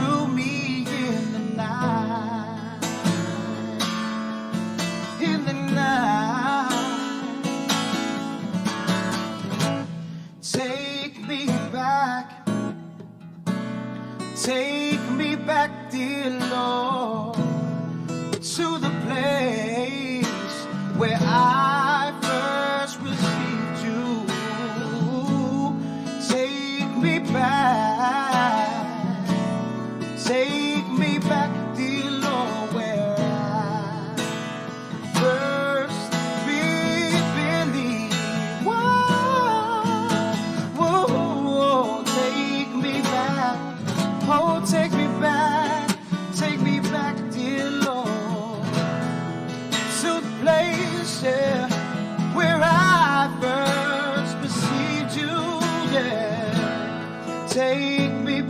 through me in the night, in the night. Take me back, dear Lord, to the place where I first received you. Take me back, dear Lord, where I first believed. Whoa, take me back. Oh, take me back, dear Lord, to the place, yeah, where I first received you, yeah. Take me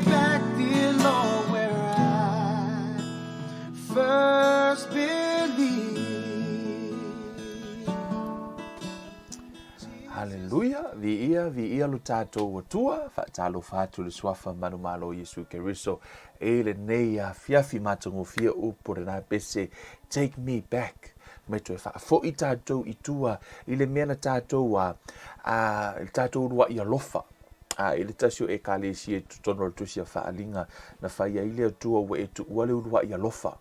back, dear Lord, where I first believed. Hallelujah, vi ia lo tātou atua, whaatalo whātu le swafa manu malo Yesu Keriso, e le nei a fiafi matango fia upore nā pese, take me back. Mai toi wha i tātou i tua, i le mea na tātou tātou rua i alofa. I le tasio e kālesi e tutono le tusi a whaalinga, na whai a ile atua wa e tu uale urua i alofa.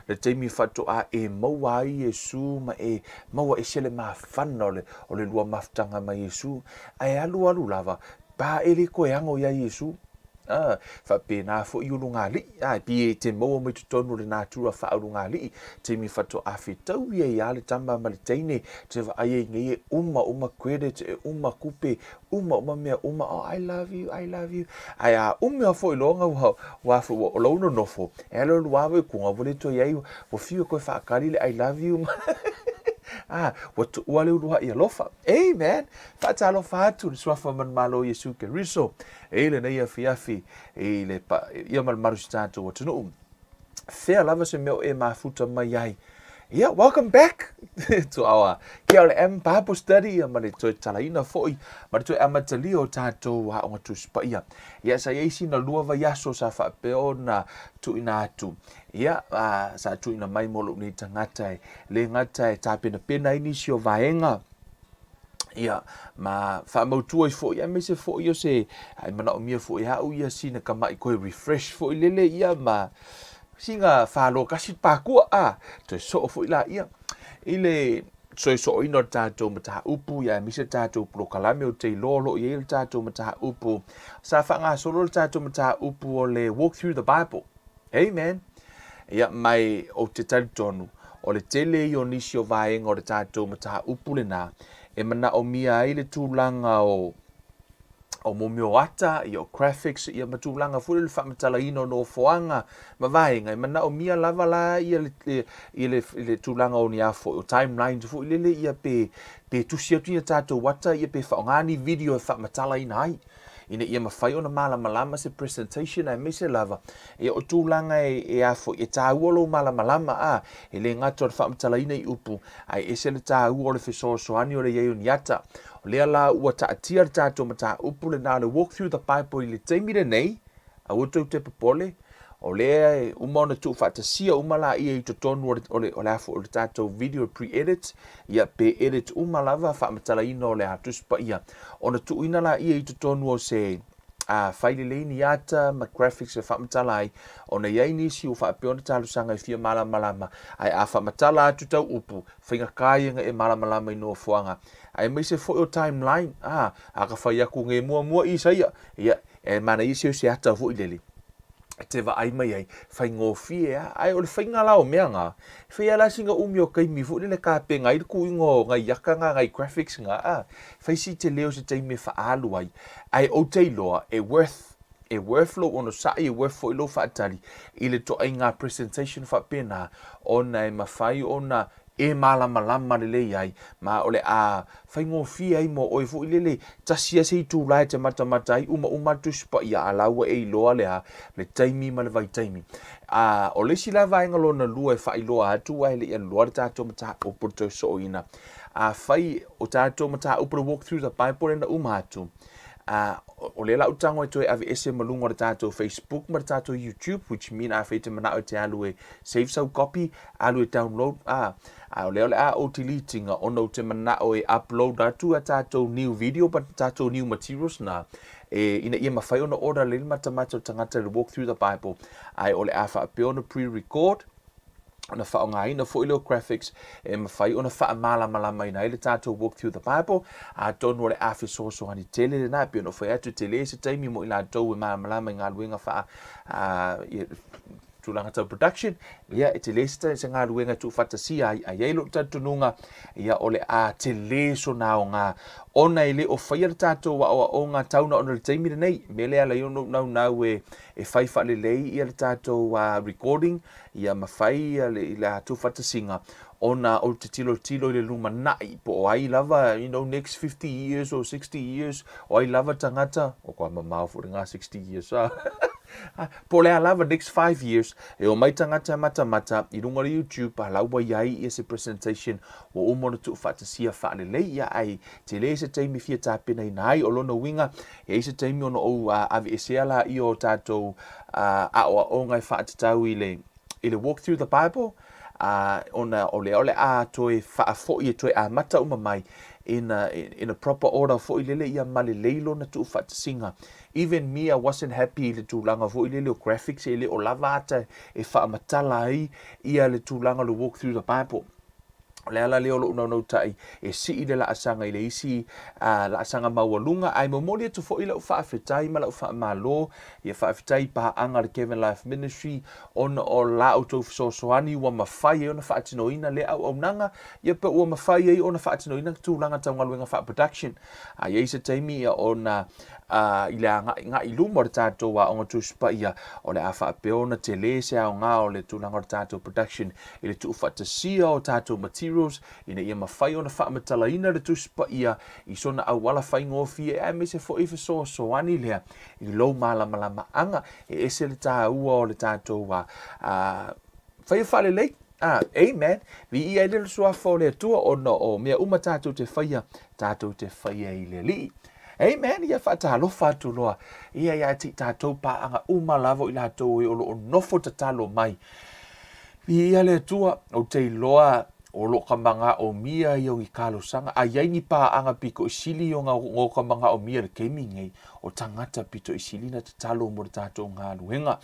Le teimi Faatuatua e maua ai Yesu ma e maua e sele mawhana o le lua maftanga ma Yesu. Ai alu lava, pa e le koe ango ia Yesu. Whapena fo i urunga li. Pi e te maua mai tutonu le nātura whaurunga li. Teimi Faatuatua whetau ia i ale tamba ma le teine. Te wa ai e ngei uma credit, uma kupe, uma mea, oh I love you. Ai a fo i longa wafo o launo nofo. E alo luawe kunga wale to iai wa fiu koe whaakari le I love you. Watu uale urua i alofa. Amen. Whaatalo whaatu le swafa man malo Yesu Keriso. E le nei a fiafi. E le pa ia marusi tātou o tunu. Whea lava se meo e mafuta mai ai. Yeah, welcome back to our KLM Bible Study. Mane toi talaina foi, mane toi amatali o tātou wa o tu spaia. Ya sa yeisi na lua va yaso sa fa peo na tu ina atu. Ya sa tu ina mai molo ni tangata le ngata tapena pena ini sio vaenga. Ya ma fa mautua foi ya mese foi yo se ai mana o mia foi ha u ya sina kama i koe refresh foi lele ya ma singa whalo kasi pākua toi so fo ila ia ile so ino tātou mataha upu ya misa tātou prokalame o te lolo i ele tātou mataha upu sa whanga solo tātou mataha upu o le walk through the Bible. Amen. Ia mai o te taritonu o le tele i o nisi o vaenga o le tātou mataha upu le nā e mana o mia i le tūlanga o momio ata i o graphics i a matulanga fule le whamatala ino no foanga ma vaenga mana o mia lava la i le tūlanga o ni afo o timeline fu lele i a pe tusi atu i a tātou wata i a pe whaongani video e whamatala ina ai ina ia mawhai ona malama se presentation ai mese lava e o tūlanga e afo e tāuolo malama e le ngato o whamatala ina i upu ai e se le tāuolo fesoasoani o le iei o ni ata o lea la ua taatia tātou mata upu le nā le walk through the Bible i le teimire nei a utou te papole o lea uma ona tu whaatasia uma la ia i totonu o le afo o le tātou video pre-edit ia pe edit uma lava whaamatala ina o le hatuspa ia ona tu ina la ia i totonu o se whaile leini ata ma graphics e whaamatala ai ona iai nisi o whaapeona tālusanga i fia malamalama ai a whaamatala atu tau upu whainga kāianga e malamalama i noa fuanga ai mai se fo o timeline ka whai aku nge mua i saia ia e mana i se ata fo i lele te wa ai mai ai whai ngofie ai o le whainga lao mea ngā whai ala singa umi o kaimi fo le ka pe ngai ku ingo ngai yaka ngā ngai graphics ngā whai si te leo se teime whaalu ai o te iloa e worth lo ono sa e worth fo ilo whaatali i le to ai ngā presentation wha pena ona e mawhai ona e malama le leai ma ole whai ngofie ai mo oi fo ilele tasia se tu lai te mata ai uma tu spa ia alaua e iloa le taimi ma le vai taimi o le sila vaenga lona lua e whai loa atu ai le ia loa le tātou mata o porto so ina whai o tātou mata o walk through the Bible na atu o o le lau tango e toi avi ese malunga le tātou Facebook ma le tātou YouTube, which mean a whaite mana o te alu e save sau copy, alu e download, o leo le o te litinga ono te mana o e upload atu a tātou new video, but tātou new materials na, ina ia mawhai ona ora le matamata o tangata le walk through the Bible, ai o le a wha ona pre-record, ona wha o ngā ina fo ileo graphics, e mawhai ona wha malama ina ele tātou walk through the Bible, a tonu o le a so hani tele le nā, pia ona whai atu tele se taimi mo ila tau e malama i ngā luenga wha tūlanga tau production, ia e te lesta se ngā luenga tu whatasia a yeilo tatununga, ia ole a te leso nā o ngā ona ele o whaia tātou wa o ngā tauna ona le teimire nei, me lea la iono nau e whai wha le lei ia le tātou recording, ia mawhai ia le tu whatasinga, ona o te tilo i le luma nai, po o ai lava, next 50 years or 60 years, o ai lava tangata, o kua mamau for ngā 60 years, po lea lava next 5 years, e o mai tangata mata, I runga le YouTube, a laua iai ia se presentation, o umona tu whatasia wha le lei ia ai, te le se teimi fia tāpena I nai, o lona winga, e se teimi ono o avi e seala I o tātou a o ngai whaatatau I le walk through the Bible, ona ole a toi whaafoi e toi a mata umamai in a proper order foi lele ia male leilo na tu whatasinga. Even me, I wasn't happy le tūlanga foi lele o graphics e le o lavata e whaamatala ai ia le tūlanga le walk through the Bible. Le ala leo lo no tai e si I le la asanga I le isi la asanga maualunga ai momoli tu fo ila ufa afetai mala ufa malo ia fa afetai pa anga le Kevin Life Ministry on o la auto so soani wa mafai ona fa atinoina le au nanga ia pe wa mafai ai ona fa atinoina tu langa tangaluenga fa production ai se taimi ia ona ila nga ilu mo tato wa onga tu spa ia o le afa pe ona te le se au nga o le tu langa tato production ile tu fa te sia o tato material ina ia mawhai ona whaamatalaina le tuspa ia I sona au wala whai ngofie e me se fo ifa so ani lea I lou malama anga e ese le tā ua o le tātou wa whai whale lei amen vi ia le suafo le tua ona o mea uma tātou te whaia I le li amen ia whaatalofa atu loa ia ti tātou pa anga uma lavo I lātou e olo o nofo tatalo mai vi ia le tua o te loa o lo kamanga o mia I o I kalosanga a iai ni pa anga piko isili o ngā kamanga o mia le keimingei o tangata pito isili na te talo mo le tātou ngā luenga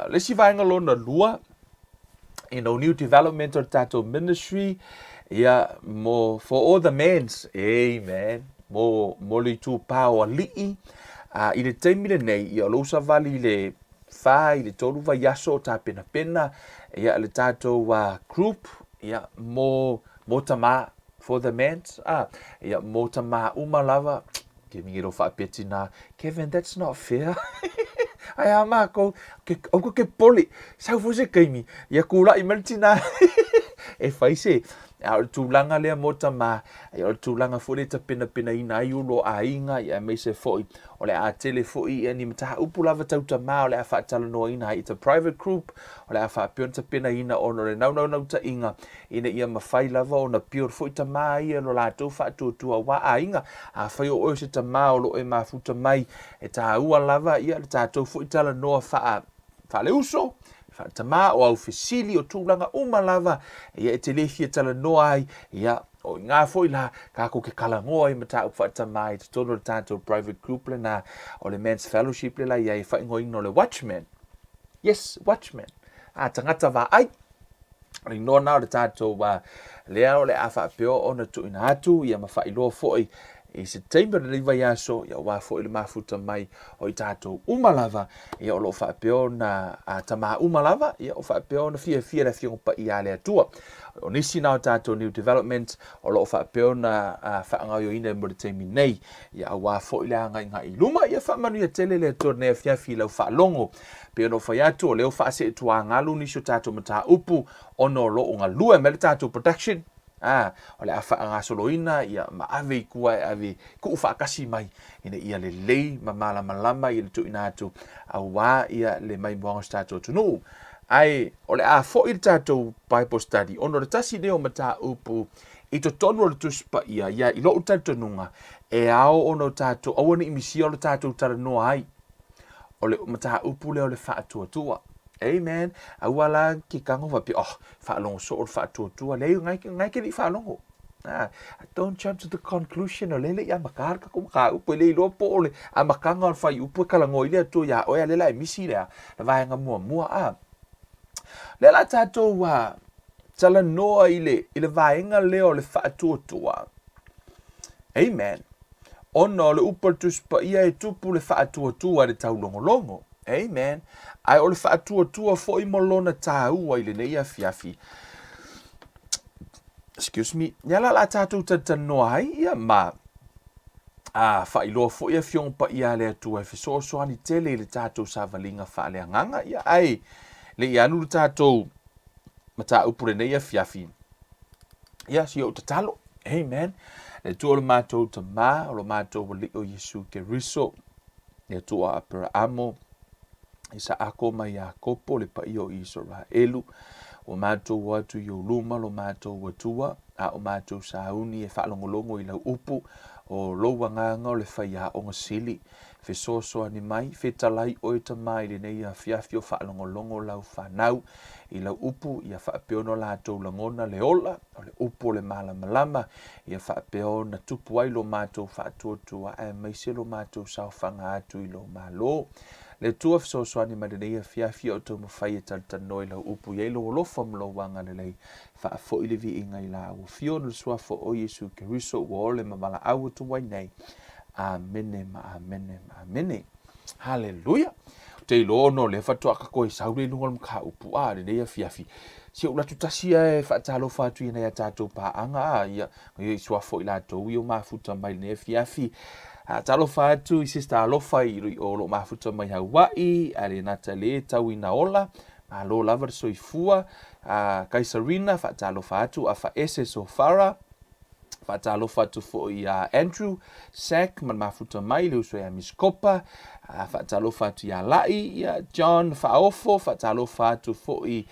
le si vaenga lona lua in o new development o tātou ministry mo for all the mens amen mo li tu pa o li'i I le teimile nei I o lousa vali le whai le tolu vai yaso o tā pena le tātou group mo tama for the men mo tama uma lava giving it off a petina Kevin that's not fair ai ama ko ke poli sa fu se kaimi ia kula I mentina e faise a tūlanga lea mo tama o tūlanga fo le ta pena ina I ulo a inga ia me se foi o le a tele foi ni mata upu lava tau tama o le a whaatalo no ina it's a private group o le a whaapion ta pena ina o no le nau ta inga ina ia mawhai lava o na pior foi tama ia no la tau whaatuatua wa a inga a whai o se tama o lo e mafuta mai e ta ua lava ia le tātou foi tala noa wha le uso tama o au fesili o tūlanga umalava ia e te lefia tala noa ai ia o ngā foi la kako ke kalangoa I mata upa tama I te tono le tātou private group le na o le men's fellowship le la ia I whaingo ino le watchman yes watchman tangata wa ai I noa nao le tātou lea o le awha peo o na tuina atu ia mawhailoa foi I se teimba le vai aso ia wa fo ile mafuta mai o I tātou umalava ia o lo whaapeo na tama umalava ia o whaapeo na fia la fionga I ale atua o nisi nao tātou new development o lo whaapeo na whaangau yo ina mo le teimi nei ia wa fo ile anga inga I luma ia whaamanu ia tele le atua nea fiafi lau whaalongo peo no whaiatu o leo whaase tua ngalu nisho tātou mata upu ono lo o ngalua me le tātou production o le afa anga soloina ia ma ave kua ave ku fa kasi mai ina ia le lei ma malama ia le tuina atu awa ia le mai mo stato tunu ai o le a fo I tato Bible study ono le tasi leo mata upu I to tonu o le tuspa ia i lo utatonunga e ao ono tato awana I misia o le tato taranoa ai o le mata upu le o le Faatuatua. Amen. Awala ki kango wa pi whaalongo so o le Faatuatua le ngai ke li whaalongo. Don't jump to the conclusion o lele ia makar ka kumaka upu le lo po ole a makanga o whai upu kalango ile atu ya oia lela misi lea na vaenga mua le la tato wa tala noa ile vaenga leo le Faatuatua. Amen. Ono le upu tuspa ia e tupu le Faatuatua le tau longo. Amen. Ai o le Faatuatua fo I molona tāua ile nei a fiafi. Excuse me. Yala la tātou tatanoa hai ia ma whailoa fo ia fiong pa ia le atua e fiso ani tele le tātou sa valinga whaale anganga ia ai le ianu le tātou mata upure nei a fiafi. Ia si o tatalo. Amen. Le tua le mātou ta mā o le mātou wali o Yesu Keriso. Le tua apera amo. Isa ako mai a kopo le pa io Israelu. O mātou watu I o luma lo mātou watua. A o mātou sauni e whaalongolongo I lau upu. O loua nganga o le whaia o ngasili. Fesoso ani mai. Fetalai o e tamai le nei a fiafio whaalongolongo lau whanau. I lau upu ia whaapeono lātou langona le ola. O le upu le malama. Ia whaapeona tupu ai lo mātou Faatuatua. E maise lo mātou sauwhanga atu I lo malo. Le tua fisosoani marenei fiafia o tau mawhai e taltano I lau upu iei lo olofa mlo wanga le lei whaafo I le vi inga I la ua fio no suafo o Yesu Keriso ua ole mamala au tu wai nei. Amene ma amene ma amene. Hallelujah. Te ilo no le whatuaka koe saure nungol mka upu le nei fiafi. Si ula tutasia e whaatalo whatu I nei a tātou paanga ia suafo I la tau I o mafuta mai nei fiafi. Talo fatu I sista alofa I rui o lo mafuta mai Hawaii, ale nata le tau ina ola, ma lo lava soifua, Kaisarina, talo fatu, a fa ese so fara, talo fatu fo I Andrew, Sack, man mafuta mai, le uso ya miskopa, talo fatu ya leai, ya John, faofo, talo fatu fo I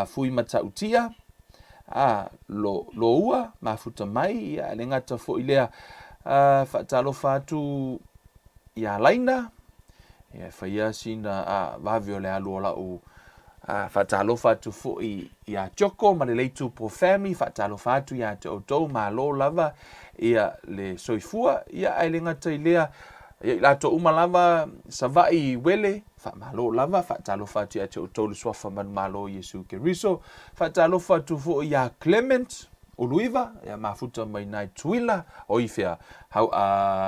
fui matautia, lo ua, mafuta mai, le ngata fo I lea, Faatalo fatu ia laina ia faia sina vavio le alu ola u faatalo fatu fo ia choko ma le leitu po family faatalo fatu ia te otou malo lava ia le soifua ia ai le ngata ilea ia la to uma lava savai wele fa malo lava faatalo fatu ia te otou le swafa man malo Yesu Keriso faatalo fatu fo ia Clement Uluiva, ya mafuta mai nai tuila, o ifea,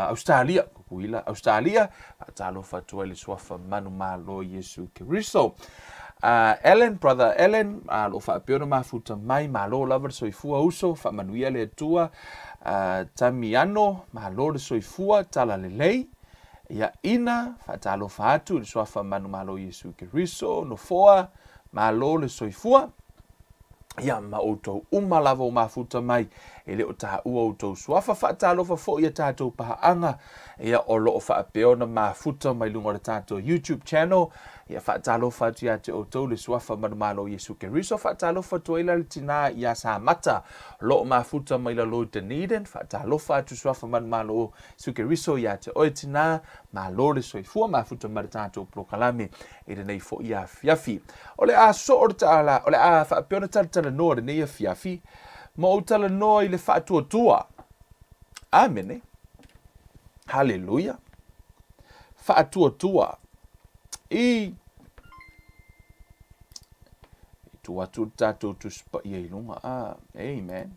Australia, kukuila, Australia, talo fatua le swafa manu malo Yesu Keriso. Ellen, brother Ellen, lo whaapeona mafuta mai, malo lava soifua uso, whamanuia le tua, Tamiano, malo le soifua, tala le lei, ia ina, talo fatu le swafa manu malo Yesu Keriso, no foa, malo le soifua, ia ma outou uma lava o mafuta mai ele o ta ua outou suafa faatalofa fo ia tātou pahaanga ia o loo whaapeona mafuta mai lunga le tātou YouTube channel ia faatalofa atu ia te outou le suafa manumalo Yesu Keriso faatalofa tuaila le tina ia sa mata loo mafuta mai la lo Dunedin faatalofa atu suafa manumalo Yesu Keriso ia te oe tina ma lo le soifua mafuta mai le tātou prokalame ele nei fo ia fiafi o le a so o tala o le a whaapeona tala noa le nei fiafi ma o tala noa I le Faatuatua. Amen. Hallelujah. Faatuatua. I tua tu tātou tu spa I lunga. Amen.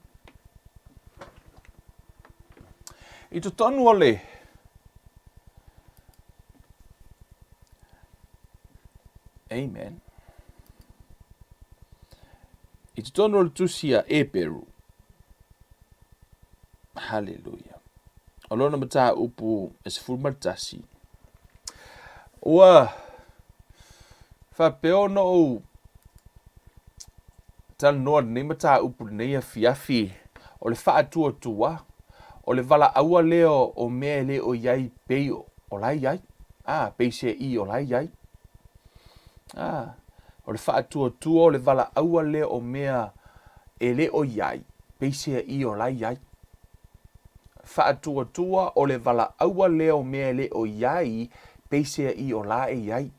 I tu tonu ole. Amen. I tu tonu ole tusia e Peru. Hallelujah. O lona mata upu e se fulmatasi. Ua whapeono o tal noa nei mata upu nei a fiafi o le Faatuatua o le valaauina leo o mea le o iai peio o lai iai. Peiseai o lai iai. O le Faatuatua o le valaauina leo o mea e le o iai. peiseai o lai ai. Faatuatua o le valaauina leo mea le o iai, peiseai o la e iai.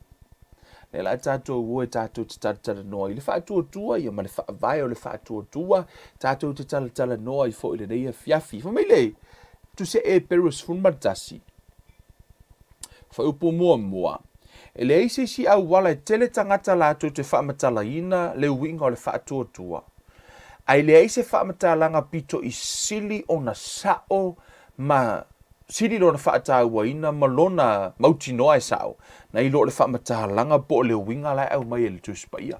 Le la tātou ua tātou te talatala noa i le faatuatua ia ma le faavae o le faatuatua tātou te talatala noa i foʻi lenei fiafi fa mai le tu se e perus fun matasi fa upu mua e le isi si au wala e tele tangata latou te faamatalaina le uiga o le faatuatua ai le isi faamatalaga pito i sili ona sao ma sili lona faatauaina ma lona mautinoa e sao na i lo le faamatalaga po o le uiga lae au mai e le tusipaia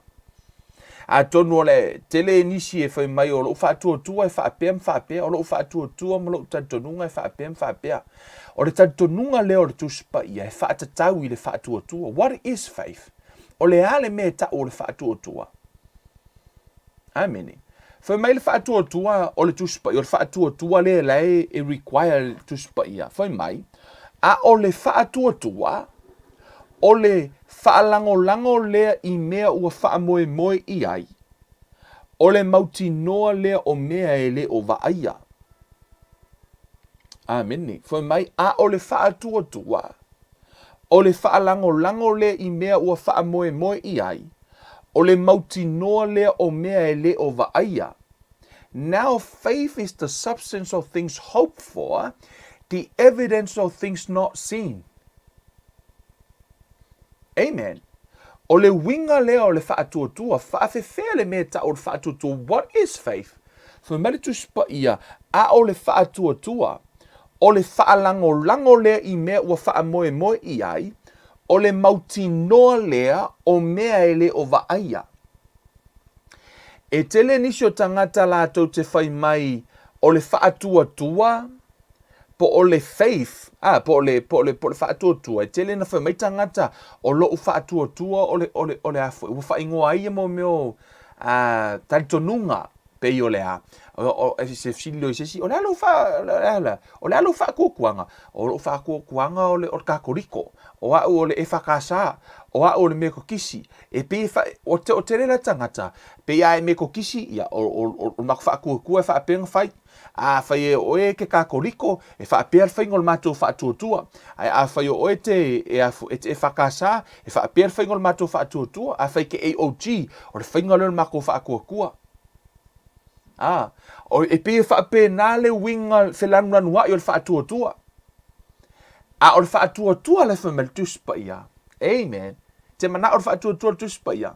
a tonu o le tele nisi e fai mai o loo faatuatua e faapea ma faapea o loo faatuatua ma loo talitonuga e faapea ma faapea o le talitonuga lea o le tusipaia e faatatau i le faatuatua. What is faith? O le a le mea taʻu o le faatuatua amene fai mai le faatuatua o le tusipaia o le faatuatua lea lae e require le tusipaia fai mai a o le faatuatua o le faalagolago lea i mea ua faamoemoe i ai o le mautinoa lea o mea e lē o vaaia amene fai mai a o le faatuatua o le faalagolago lea i mea ua faamoemoe i ai o le mautinoa lea o mea e lē o vaaia. Now faith is the substance of things hoped for, the evidence of things not seen. Amen. O le winga lea o le faatuatua, faafefea le mea taʻu o le faatuatua. What is faith? Fa mai le tusipaia a o le faatuatua, o le faalagolago lea i mea ua faamoemoe i ai, o le mautinoa lea o mea e lē o vaaia. E tele nisi o tangata latou te fai mai o le faatuatua po o le faith po le faatuatua e tele na fai mai tangata o loo faatuatua o le afo ua faigoa ai mo meo talitonuga pei o le a o se fili o sesi o le alo faakuakuaga o loo faakuakuaga o le kakoriko o a'u o le e fakasā o a'u o le mea kokisi e pe o tele la tangata pe ai me kokisi ia o mako faakuakua e faapega fai a fai e oe ke kakoriko e faapea le faiga o le matou faatuatua ae a fai o oe e fakasā e faapea le faiga o le matou faatuatua a fai ke AOG o le faiga le mako faakuakua o e pe faapena le uiga felanulanuaʻi o le faatuatua a o le faatuatua le fai mai le tusipaia. Amen. Te mana o le faatuatua le tusipaia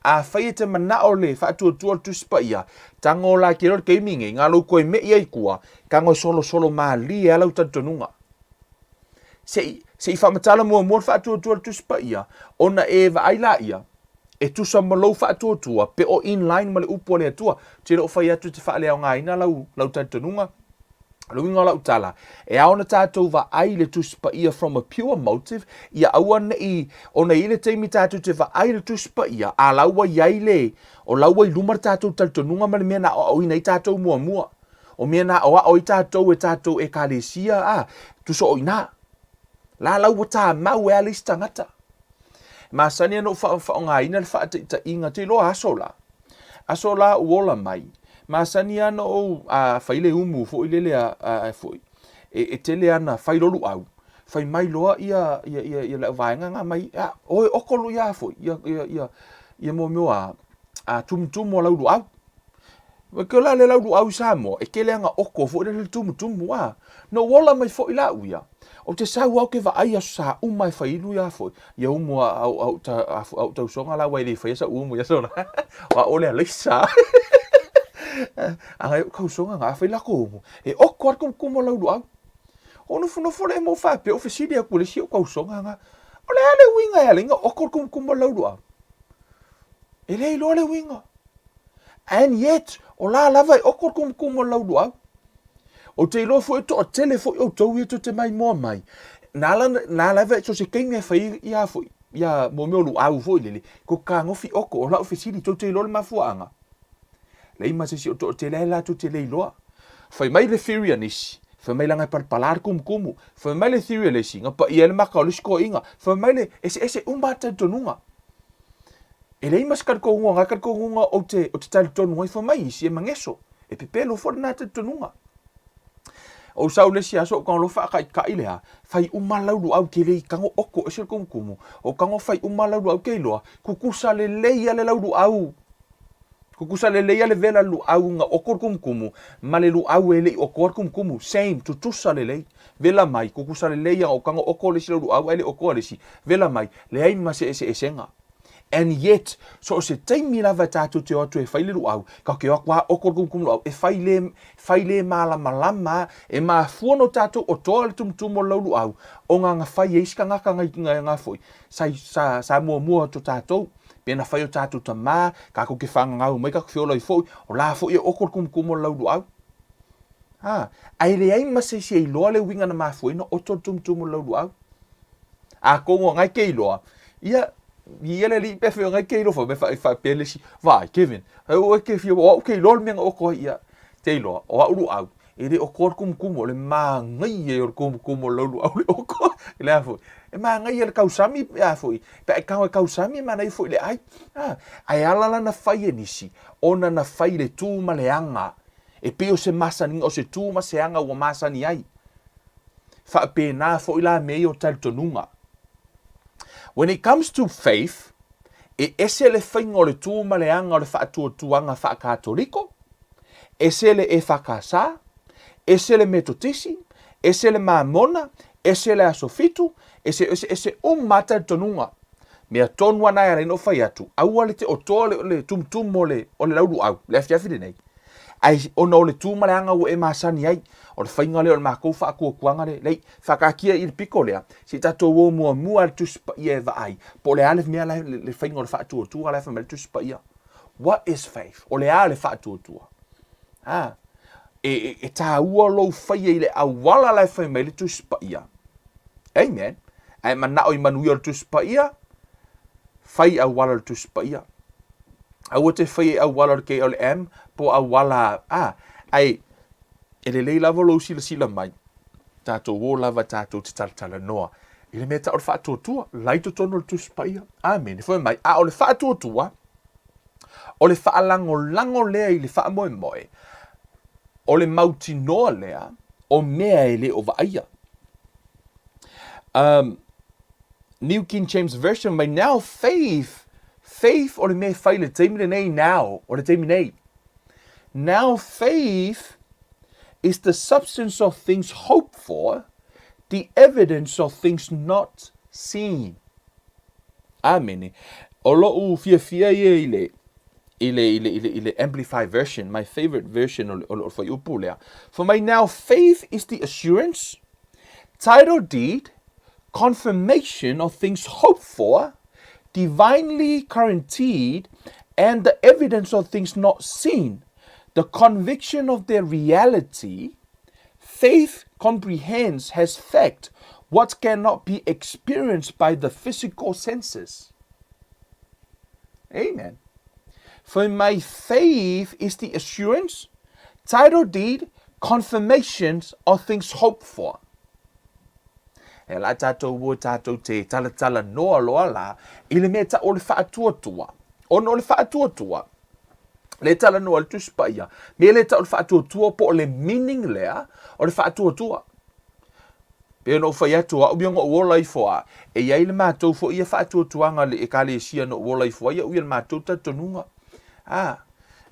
a fai te mana o le faatuatua le tusipaia tango la kero le keiminge ngā lau koe mei ai kua kango solo mali e alau talitonuga se i whamatala mua le faatuatua le tusipaia ona e vaai la ia e tusa malou faatuatua pe o inline ma le upu o le atua te reo fai atu te faaleaogaina lau talitonuga luinga lau tala e aona tātou vaai le tusipaia from a pure motive ia aua nei ona i le teimi tātou te vaai le tusipaia a laua iai le o laua i luma tātou talitonuga ma le mea na auina i tātou muamua o mea na o i tātou e kalesia tusoʻoina la laua tamau e a leisi tagata masani ana o faaogāina le faataʻitaʻiga te iloa aso la uola mai masani ana o fai le umu foʻi lele foʻi e tele ana fai lolu au fai mai loa ia le vaengaga mai oe okolu ia foʻi ia momeo a tumutumu o laulu au ke la le laulu au sa mo e keleaga oko foʻi le tumutumu no ola mai foʻi laʻu ia o te sau au ke vaai aso sa uma e failu ia foʻi ia umu au tausoga laua i le fai asa umu ia sona wa ole a leisa Angai kausonga ngā whai lako umu. E oko ar kumo lauru au. O nofo le mo whape o whesiri a kule si o kausonga ngā. O le ale winga e alinga oko ar kumo lauru au. E le ilo le winga. And yet, o la lava e oko ar kumo lauru au. O te ilo fo e to o tele fo o tau e to te mai moa mai. Nā lava e to se keinga e whai ia fo. Ia mo meo lu au fo i lele. Ko ka ngofi oko o lau whesiri to te ilo le mafuanga. Lei ma se si o to te la to te leiloa. Fai mai le theory nisi. Fai mai langa palar kumu. Fai mai le theory le singa pa ia le maka o le sko inga. Fai mai le ese umbata tonunga. E lei mas kar ko ngunga o te tal tonu ai fai mai isi e mangeso. e pepelo fo na te tonunga o sau le sia so kan lo fa ka ilea fai umalau lu au ke le kango oko e se kumu o kango fai umalau lu au ke loa kukusa le leia le lau lu au kukusa le leia le vela lu au nga oko kumu ma le lu au e le oko kumu same tutusa le lei vela mai kukusa le leia o kango oko le lu au ele oko le si vela mai le ai ma se esenga. And yet, so se taimi lava tātou te atu e whaile lu au, ka ke wakwa oko kumu lu au, e whaile malama, e maa fuano tātou o toa le tumutumo lau lu au, o ngā whai e iska ngaka ngā fwoi, sa mua to tātou, pena whai o tātou ta mā, ka ko ke whanga ngau, mai ka ko whiola i fwoi, o la fwoi e oko kumu lau lu au. Ai le ai mase se i loa le winga na maa fwoi, no o to tumutumo lau lu au. A kongo ngai ke i loa, ia, Iele li pe fio ngai ke lo fo me fa pele si vai Kevin o ke fio o ke lo me o ko ia te lo o u au e de o ko kum le ma ngai e o kum lo lu au o ko le afo e ma ngai e kausami e afo pe kausami ma nei fo le ai ai ala na fai nisi ona na fai le tu ma le anga e pe o se masani o se tu ma se anga o masani ai fa pe na fo ila me o tal tonunga. When it comes to faith, e ese le whainga o le tūma le anga o le whaatuatuanga whaakatoliko, ese le e whakasa, ese le metotisi, ese le mamona, ese le asofitu, ese mata tonunga. Mea tonu ana e reino whai atu, aua le te otoa le tumtumo o le lauru au, le afiafide nei. Ai ona o le tūma le anga o e masani ai, o le whainga leo le mākou whaakuakuanga lei, whakakia i le piko lea, si tato o mua le tuspa ia e vai, po le ale mea le whainga o le whaatuatua, le whainga le tuspa ia. What is faith? O le ale whaatuatua. E tā ua lou whaia i le awala le whainga le tuspa ia. Amen. Ai manao i manuia le tuspa ia, whai awala le tuspa ia. Aua te whai awala le KLM, po awala, ai, e le lei lava lou sila mai, tātou o lava tātou te talatala noa, i le mea ta o le whaatuatua, lai to tono le tuspa ia, amen, fwoi mai, o le whaatuatua, o le whaalango lea i le whaamoe, o le mauti noa lea, o mea e le o vaia. New King James Version, mai now faith o le mea whai le teimile nei now, o le teimile nei. Now faith is the substance of things hoped for, the evidence of things not seen. Amen. O lo fia i le Amplified version, my favorite version o for upulea. For my now faith is the assurance, title deed, confirmation of things hoped for, divinely guaranteed, and the evidence of things not seen. The conviction of their reality, faith comprehends as fact what cannot be experienced by the physical senses. Amen. For my faith is the assurance, title deed, confirmations of things hoped for. E la tātou te tala noa loa la, i le mea ta o le whaatuatua. Ono le whaatuatua. Le tala noa le tuspa ia. Me le ta o le whaatuatua po o le meaning lea o le whaatuatua. Pe no whai atua, o bionga uola i fua. E iai le mātou fo ia whaatuatuanga le e kale sia no uola i fua. Ia uia le mātou tatonunga.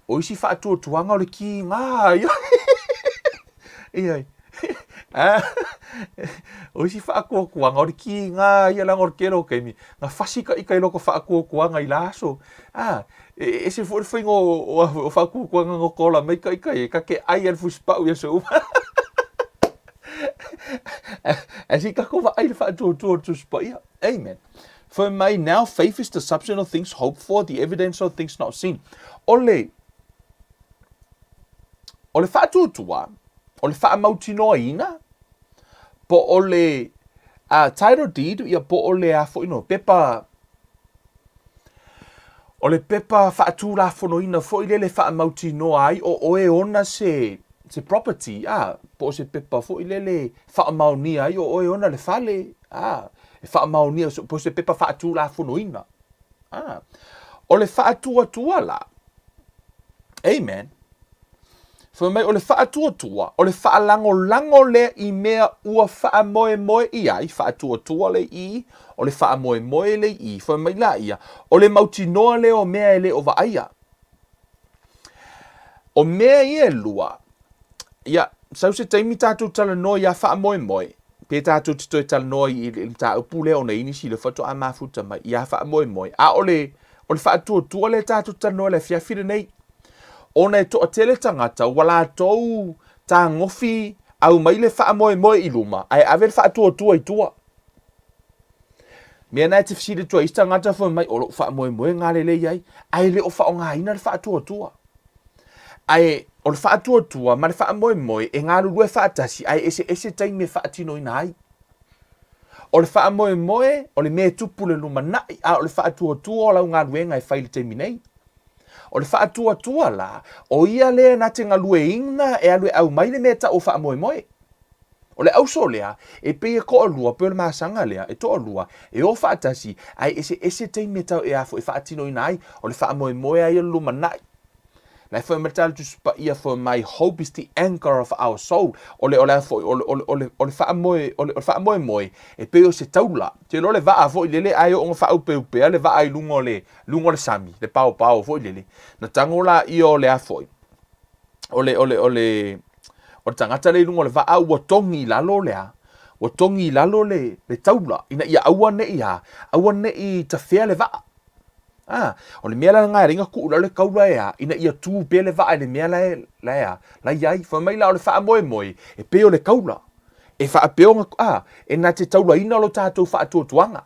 O isi whaatuatuanga o le ki ngā. Iai. O isi whaakuakuanga o le ki ngā ia langor kero keimi. Ngā whasika i kai loko whaakuakuanga i laso. E se fo le whaingo o whaakuakuanga ngō kola mai kai kai. Ka ke ai al fuspau ia so. As he kako wa ai le whaatuatua to spa ia. Amen. For my now faith is the substance of things hoped for, the evidence of things not seen. O le whaatuatua, o le whaamautinoa ina, po o le title deed, ia po o le pepa, o le pepa whaatūra whonoina, fo i le whaamautinoa ai, o e ona se property, po se pepa, fo i le whaamaunia ai, o e ona le whale, e whaamaunia, po se pepa whaatūra whonoina. O le whaatuatua la, amen. Fa mai o le faatuatua, o le faalango le I mea ua faamoemoe I ai, faatuatua le I, o le faamoemoe le I, fa mai la ia, o le mautinoa le o mea ele o vaaia. O mea ia lua, ia, sau se taimi tātou tala noa ia faamoemoe, pe tātou tito e tala noa I tā upu le o na inisi le fato a mafuta mai, ia faamoemoe, a o le faatuatua le tātou tala noa le fiafire nei, ona e toa tele tangata wala tou ta ngofi au mai le faamoemoe I luma ai ave le faatuatua I tua mea na te fisile tua ista ngata fa mai o lo faamoemoe ngā lele iai ai le o faongaina le faatuatua ai o le faatuatua ma le faamoemoe e ngā lulu e faatasi ai ese taimi e faatino ina ai o le faamoemoe o le mea tupu le luma nai a o le faatuatua o lau ngā luenga e faile taimi nei o le faatuatua la, o ia lea na te ngalue ina e alue au mai le mea ta o faamoemoe. O le au so lea, e pei e ko alua, pe o le maasanga lea, e to alua, e o faatasi, ai ese tei mea tau e afo, e faatino ina ai, o le faamoemoe ai luma nai. Lai foi matala tu spa ia for my hope is the anchor of our soul. Ole faamoemoe, e pe o se taula. Te no le va fo lele ai o fa upe le va ai lungo le sami, le pao fo lele. Na tangola I o le afoi. Ole tangata le lungo le va au o tongi lalo lea. O tongi lalo le taula. Ina ia awane I ta fea le va. O le mea la ngai ringa ku le kaula ea ina ia tu pe le va le mea la iai fa mai la o le faamoemoe e pe o le kaula e fa pe e na te taula ina lo tātou faatuatuanga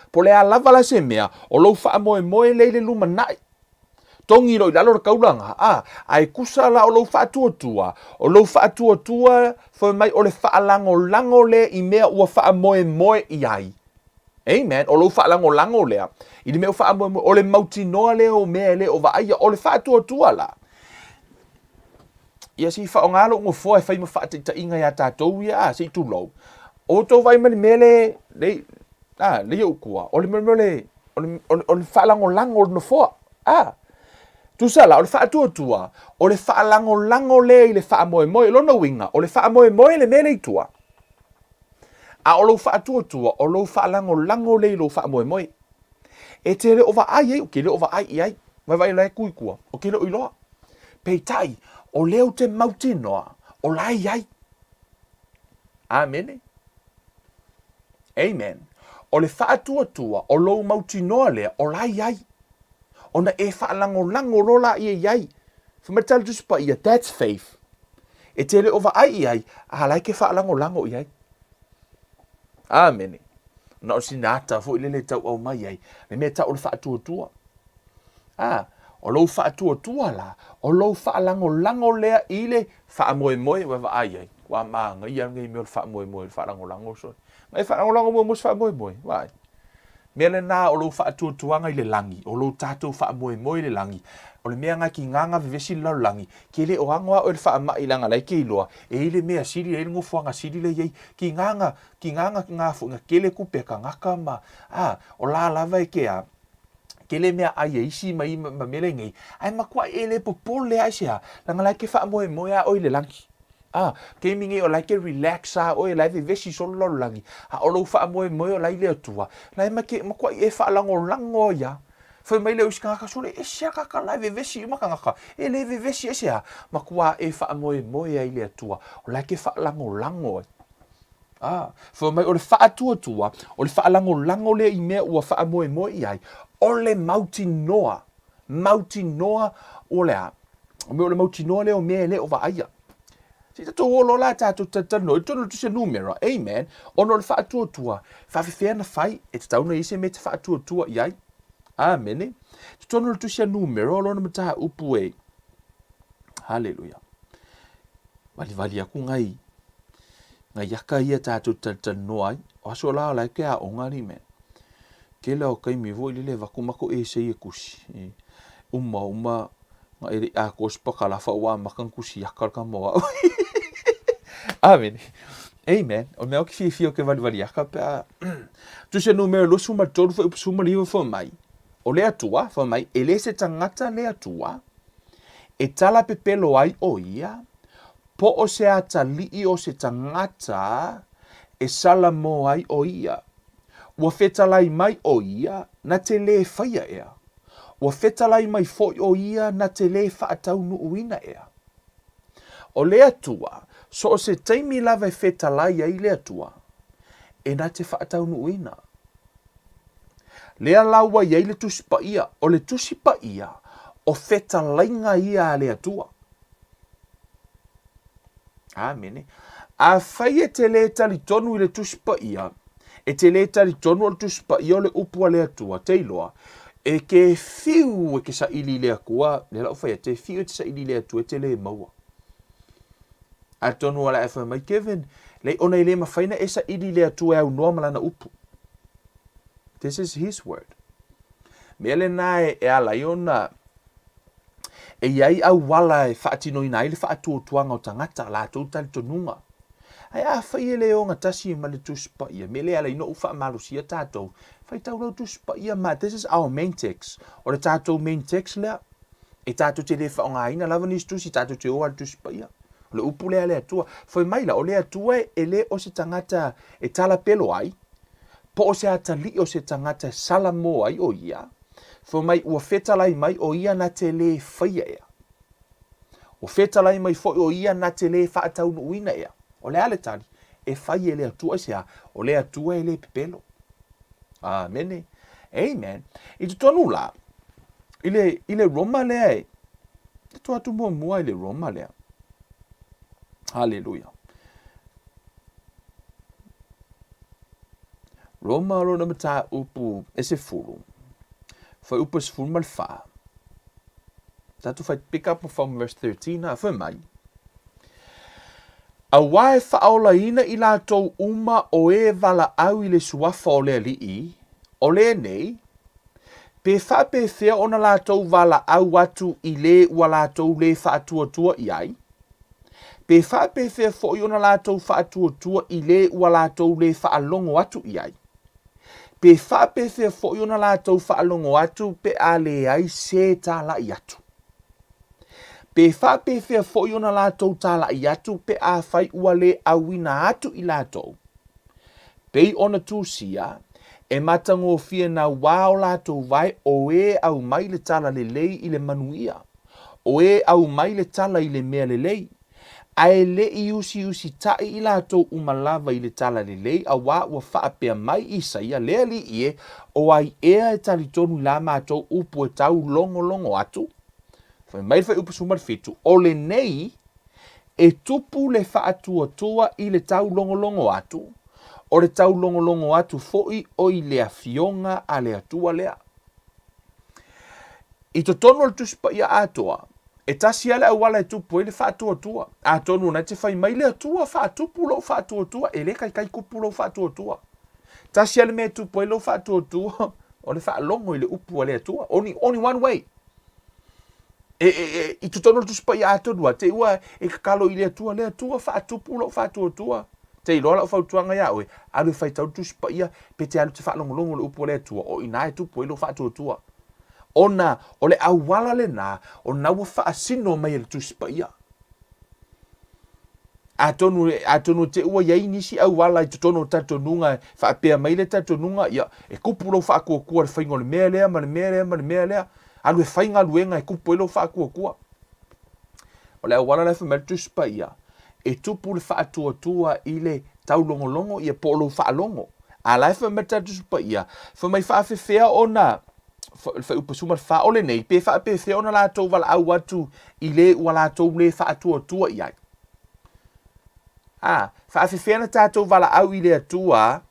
po le lava la se mea o lo faamoemoe le luma nai tongi lo la lo kaulanga ai kusa la o lo faatuatua fa mai o le faalango le I mea ua faamoemoe I ai. Amen. O lo faalango lea. I le mea faamoemoe o le mautinoa le o mea le o vaaia o le faatuatua la. Ia si faongalo ngo fo e fai ma faatita inga ya tātou ia si tu lo. O to vai ma le mea le ukua. O le mea o le faalango no fo. Tu sala o le faatuatua o le faalango le I le faamoemoe lo no winga o le faamoemoe le mea le itua. O lo faatuatua o lo faalango le lo faamoemoe. E te le ova ai o ke le ova ai ai vai lai kuikua o ke le iloa peitai o leo te mautinoa o lai ai. Amen. Amen. O le faatuatua o lo mautinoa le o lai ai ona e faalango rola ai fumatal tu spa ia that's faith. E te le ova ai ai a lai ke faalango ai. Amen. Na o sinata fo ile le tau au mai ai. Le mea tau le faatuatua. O lo faatuatua la. O lo faalango lea ile faamoemoe wa ai. Wa manga ia ngai me o faamoemoe faalango so. Mai faalango mo faamoemoe. Vai. Mele na o lo faatuatua ngai le langi. O lo tatou faamoemoe le langi. O le mea ngā ki nganga vivesi lau langi. Ke le o angoa o le wha mai langa lai ke iloa. E ile mea siri e ngo fuanga siri le yei. Ki nganga ngā fuanga kele kupe ka ngaka ma. O la lava e ke a. Ke le mea ai e isi mai ma mele ngai. Ai makua e le popole ai sea. Langa lai ke wha moe a oi le langi. Ke mingi o lai ke relax a oi lai vivesi solo langi. O lo wha moe o lai le atua. Lai makua e wha lango ya. Foi mai le uska ka sole e sia ka la vivesi ma ka e le vivesi e sia ma kwa e fa moe ai le atua o la ke fa lango foi mai o le fa atua o le fa lango le I mea ua fa moe ai o le mautinoa o le me o le mautinoa le o mea le o va aia si ta to lo la ta no to tu se numero amen ono le fa atua fa fe na fai e ta no ise me fa atua ai. Amen. Tono tu sia numero lo na mata upu e. Hallelujah. Vali aku ngai aka ia tātou no ai. O aso la lai ke a onga ni men. Ke la o kai mi vo ile vakumako e se e kusi. Uma ngai a ko spaka la fa wa makan kusi aka ka mo. Amen. Amen. O me o ki fio ke vali aka pa. Tu se numero lo suma todo foi suma livro foi mai. O le atua, fa mai, e le se tangata le atua, e tala pepelo ai o ia, po o se ata lii o se tangata e sala mo ai o ia. Ua fetalai mai o ia na te le whaia ea. Ua fetalai mai foi o ia na te le whaatau nuuina ea. O lea tua, so o se teimi lava e fetalai ai lea tua, e na te whaatau nuuina. Lea laua iai le tusi pa ia, o le tusi pa ia, o fetalainga ia lea tua. Amene. A whai e te le tali tonu i le tusi pa ia, e te le tali tonu o le tusi pa ia o le upua lea tua, te iloa, e ke fiu e ke sa ili lea kua, le lau whai te fiu e te sa ili lea tua, e te le maua. A tonu ala e whai mai Kevin, le ona i le mawhaina e sa ili lea tua e au noa malana upu. This is his word. Mele nae e ala iona, e iai au wala e whaatino ina ile whaatuatuanga o tangata la tau tali tonunga. Ai a whai ele o ngatasi ma le tuspa ia. Mele ala ino uwha malusia tātou. Whai tau lau tuspa ia ma. This is our main text. O le tātou main text lea. E tātou te le whaonga ina lava nis tusi tātou te oa le tuspa ia. O le upu lea lea tua. Whai maila o lea tua e le o se tangata e tala pelo ai. Po o se atali o se tangata sala mo ai o ia. Whai mai ua fetalai mai o ia na te le whaia ea. O fetalai mai fo o ia na te le whaatau nuuina ea. O le ale tali, e whai e lea tua sea, o lea tua e le pepelo. Amene. Amen. I tu tonu la, ile Roma lea e. E tu atu mua ile Roma lea. Hallelujah. Roma ro na mata upu e se furu. Fai upu se furu malfa. Tatu fai pick up from verse 13, a fai mai. A wae whaola ina i lātou uma o e wala au i le suafa o le alii, o le nei, pe whape whea ona lātou wala au atu i le ua lātou le Faatuatua i ai, pe whape whea fhoi ona lātou Faatuatua i le ua lātou le whaalongo atu i ai, pe whape whea fhoi ona lātou whaalongo atu pe a leai se tā la i atu. Pe whape whea fhoi ona lātou tāla i atu pe a whai ua le awina atu i lātou. Pei ona tūsia, e matango fia na wāo lātou vai o e au mai le tala le lei i le manuia. O e au mai le tala i le mea le lei. Ae le i usi tai i lātou umalava i le tala le lei a wā ua whaapea mai i saia lea li ie o ai ea e talitonu la mātou upu e tau longo atu. Fai mai fai upu sumar fitu. O le nei, e tupu le Faatuatua i le tau longo atu. O le tau longo atu foi o i lea fionga a lea tua lea. I to tono le tuspa ia atoa. E tasi ale au wala e tupu e le Faatuatua. A tonu na te fai mai lea tua Faatupu lo Faatuatua. E le kai kupu lo Faatuatua. Tasi ale me tupu e lo Faatuatua. O le whaalongo i le upu a lea tua. Only one way. I tu tono tu spa ia atonua, te ua e kakalo i lea tua Faatupu lo Faatuatua. Te iloa la Faatuanga ia oe, alu fai tau tu spa ia, pe te alu te whaalongolongo le upu lea tua, o ina e tupu e lo Faatuatua. Ona, o le au wala le nā, o na ua whaasino mai le tu spa ia. Atonu te ua iai nisi au wala i tu tono tatonunga, whaapea mai le tatonunga, ia, e kupu lo whaakua le whaingo le mea lea, ma le mea lea, alu e whainga luenga e kupu elo whaakua. O le awala lai whamere tuspa ia, e tupu le Faatuatua i le tau longo i e polo whaalongo. A lai whamere tuspa ia, whamai whaafewhea o na, whai upasumar wha ole nei, pe whaafewhea o na lātou wala au atu i le ua lātou le Faatuatua i ai. Whaafewhea na tātou wala au i le atua,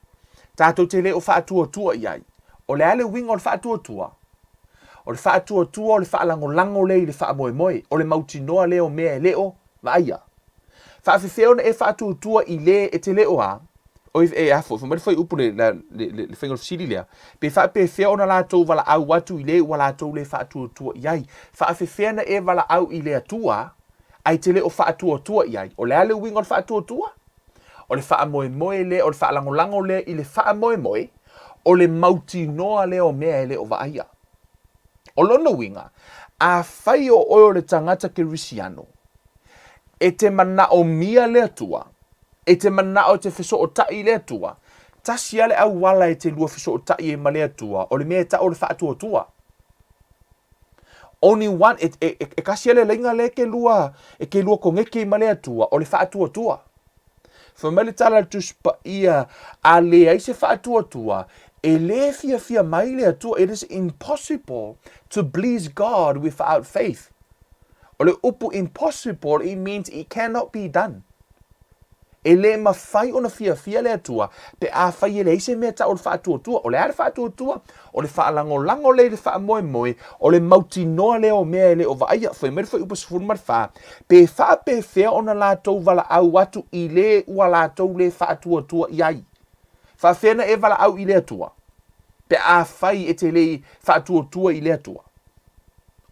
tātou te le o Faatuatua i ai. O le ale winga o le Faatuatua, o le Faatuatua o le whaalango le i le whaamoemoe, o le mautinoa leo mea e leo, vaia. Whaafewhea na e Faatuatua i le e te leo a, o e afo, whamari whai upu le whainga fisiri lea, pe whaafewhea na lātou wala au atu i le ua lātou le Faatuatua i ai. Whaafewhea na e wala au i le atua, ai te leo Faatuatua i ai. O le ale winga o le Faatuatua, o le whaamoemoe le, o le whaalango le i le whaamoemoe, o le mautinoa leo mea e leo vaia. O lona winga, a whai o oio le tangata Kirisiano, e te mana o mia le atua, e te mana o te whiso o tai le atua, tasi ale au wala e te lua whiso o tai e ma le atua, o le mea ta o le Faatuatua. Only one, e kasi ale lenga le ke lua kongeke i ma le atua, o le Faatuatua. Whamele tala tuspa ia a leai se Faatuatua, e le fia mai le atua, it is impossible to please God without faith. O le upu impossible, it means it cannot be done. E le mawhai o na fia le atua, pe a whai e le ise mea ta o le Faatuatua, o le are Faatuatua, o le whaalango le wha moe, o le mauti noa le o mea le o vaia, whai mere whai upas furumar wha, pe wha pe whea o na lātou wala au atu i le ua lātou le Faatuatua iai. Wha whena e wala au i le atua, pe a whai e te le Faatuatua i le atua.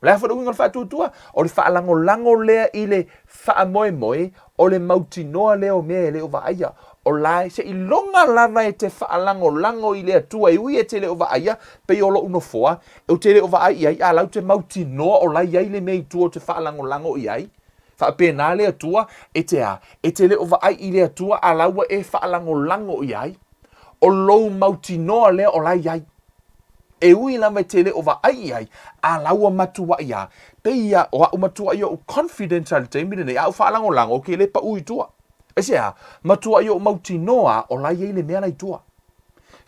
Le a whanau inga le Faatuatua, o le whaalango lea i le wha moe, o le mauti noa le o mea le o vaia, o lai se i longa lava e te whaalango i le atua, e ui e te le o vaia, pe i olo uno foa, e o te le o vaia i a lau te mauti noa o lai ai le mei tua o te whaalango i ai, whaapena le atua, e te le o vaia i le atua, a laua e whaalango i ai, o lou mauti noa le o lai ai, e ui lava te le o vaia ai, a laua matua ia, pe ia o au matua ia o confident al te mire nei, au whaalango ke le pa ui tua. E sea, matua ia o mauti noa o lai ei le mea lai tua.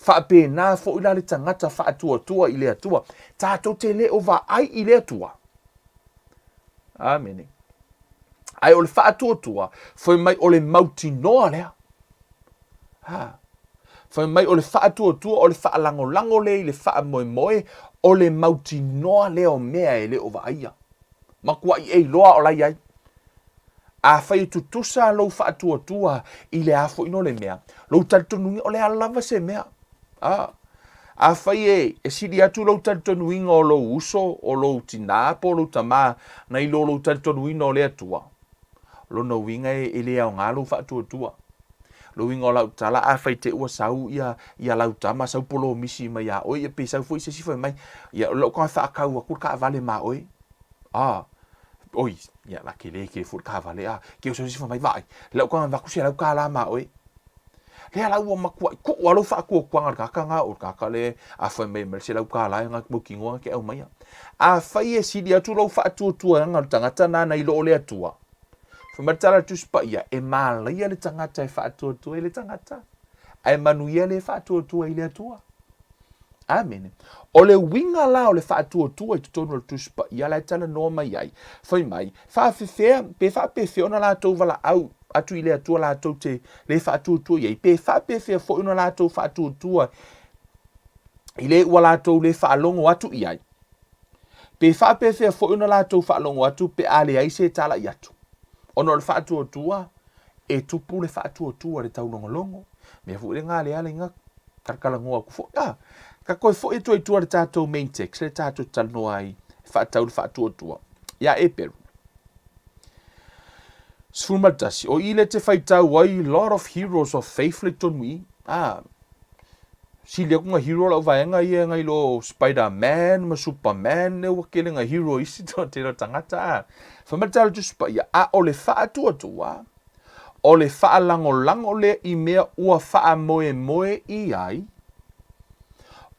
Whaapena fo ila le tangata Faatuatua i le atua, tātou te le o vaai i le atua. Amen. Ai o le Faatuatua, foi mai o le mauti noa lea. Foi mai o le Faatuatua, o le whaalango le, le wha moe, o le mauti noa le o mea e le o vaia. Makua i ei loa o lai ai. A whai tutusa lau Faatuatua i le afo ino le mea. Lau talitonungi o le alava se mea. A whai e siri atu lau talitonuinga o lau uso, o lau tinapo, o lau tamā, na i lau talitonuinga o le atua. Lo na winga e le au ngā lau Faatuatua. Lo ingo lau tala a whai te ua sau ia lau tama sau polo misi mai a oi e pe sau fwoi se si whai mai ia lau kua whaakau a kur ka vale ma oi oi ia la ke le ke fur ka vale ke so si whai mai vai lau kua vaku se lau ka la ma oi le lau ua makua ku ua lau whaaku o kuanga ka nga o ka le a whai mai mer se lau ka la nga mukingoa ke au mai a whai e sidi atu lau Faatuatua nga tangata na i lo le atua. Whamatara tuspa ia, e mālaia le tangata e Faatuatua i le tangata. E manuia le Faatuatua i le atua. Amen. O le winga la o le Faatuatua i tutonu le tuspa ia la tala noa mai ai. Whai mai, whaafewhea, pe whaapewhea ona la tau wala au atu i le atua la tau te le Faatuatua iai. Pe whaapewhea fo ona la tau Faatuatua i le ua la tau le whaalongo atu iai. Pe whaapewhea fo ona la tau whaalongo atu pe ale ai se tala i atu. Ono le Faatuatua e tupu le Faatuatua le tau longolongo. Mea fu le ngā le ale ngā karkalangoa ku fo. Ka koe fo e toi tua le tātou main text, le tātou tanoa ai whaatau le Faatuatua. Ia e peru. Sfumatasi, o ile te whaitau ai, lot of heroes of faith le tonui. Si lea kunga hero lau vaenga ia ngai lo Spider-Man, ma Superman, ne wakele nga hero isi to te lo tangata. Whamatau tuspa ia, o le Faatuatua, o le whaalango le i mea ua wha moe i ai,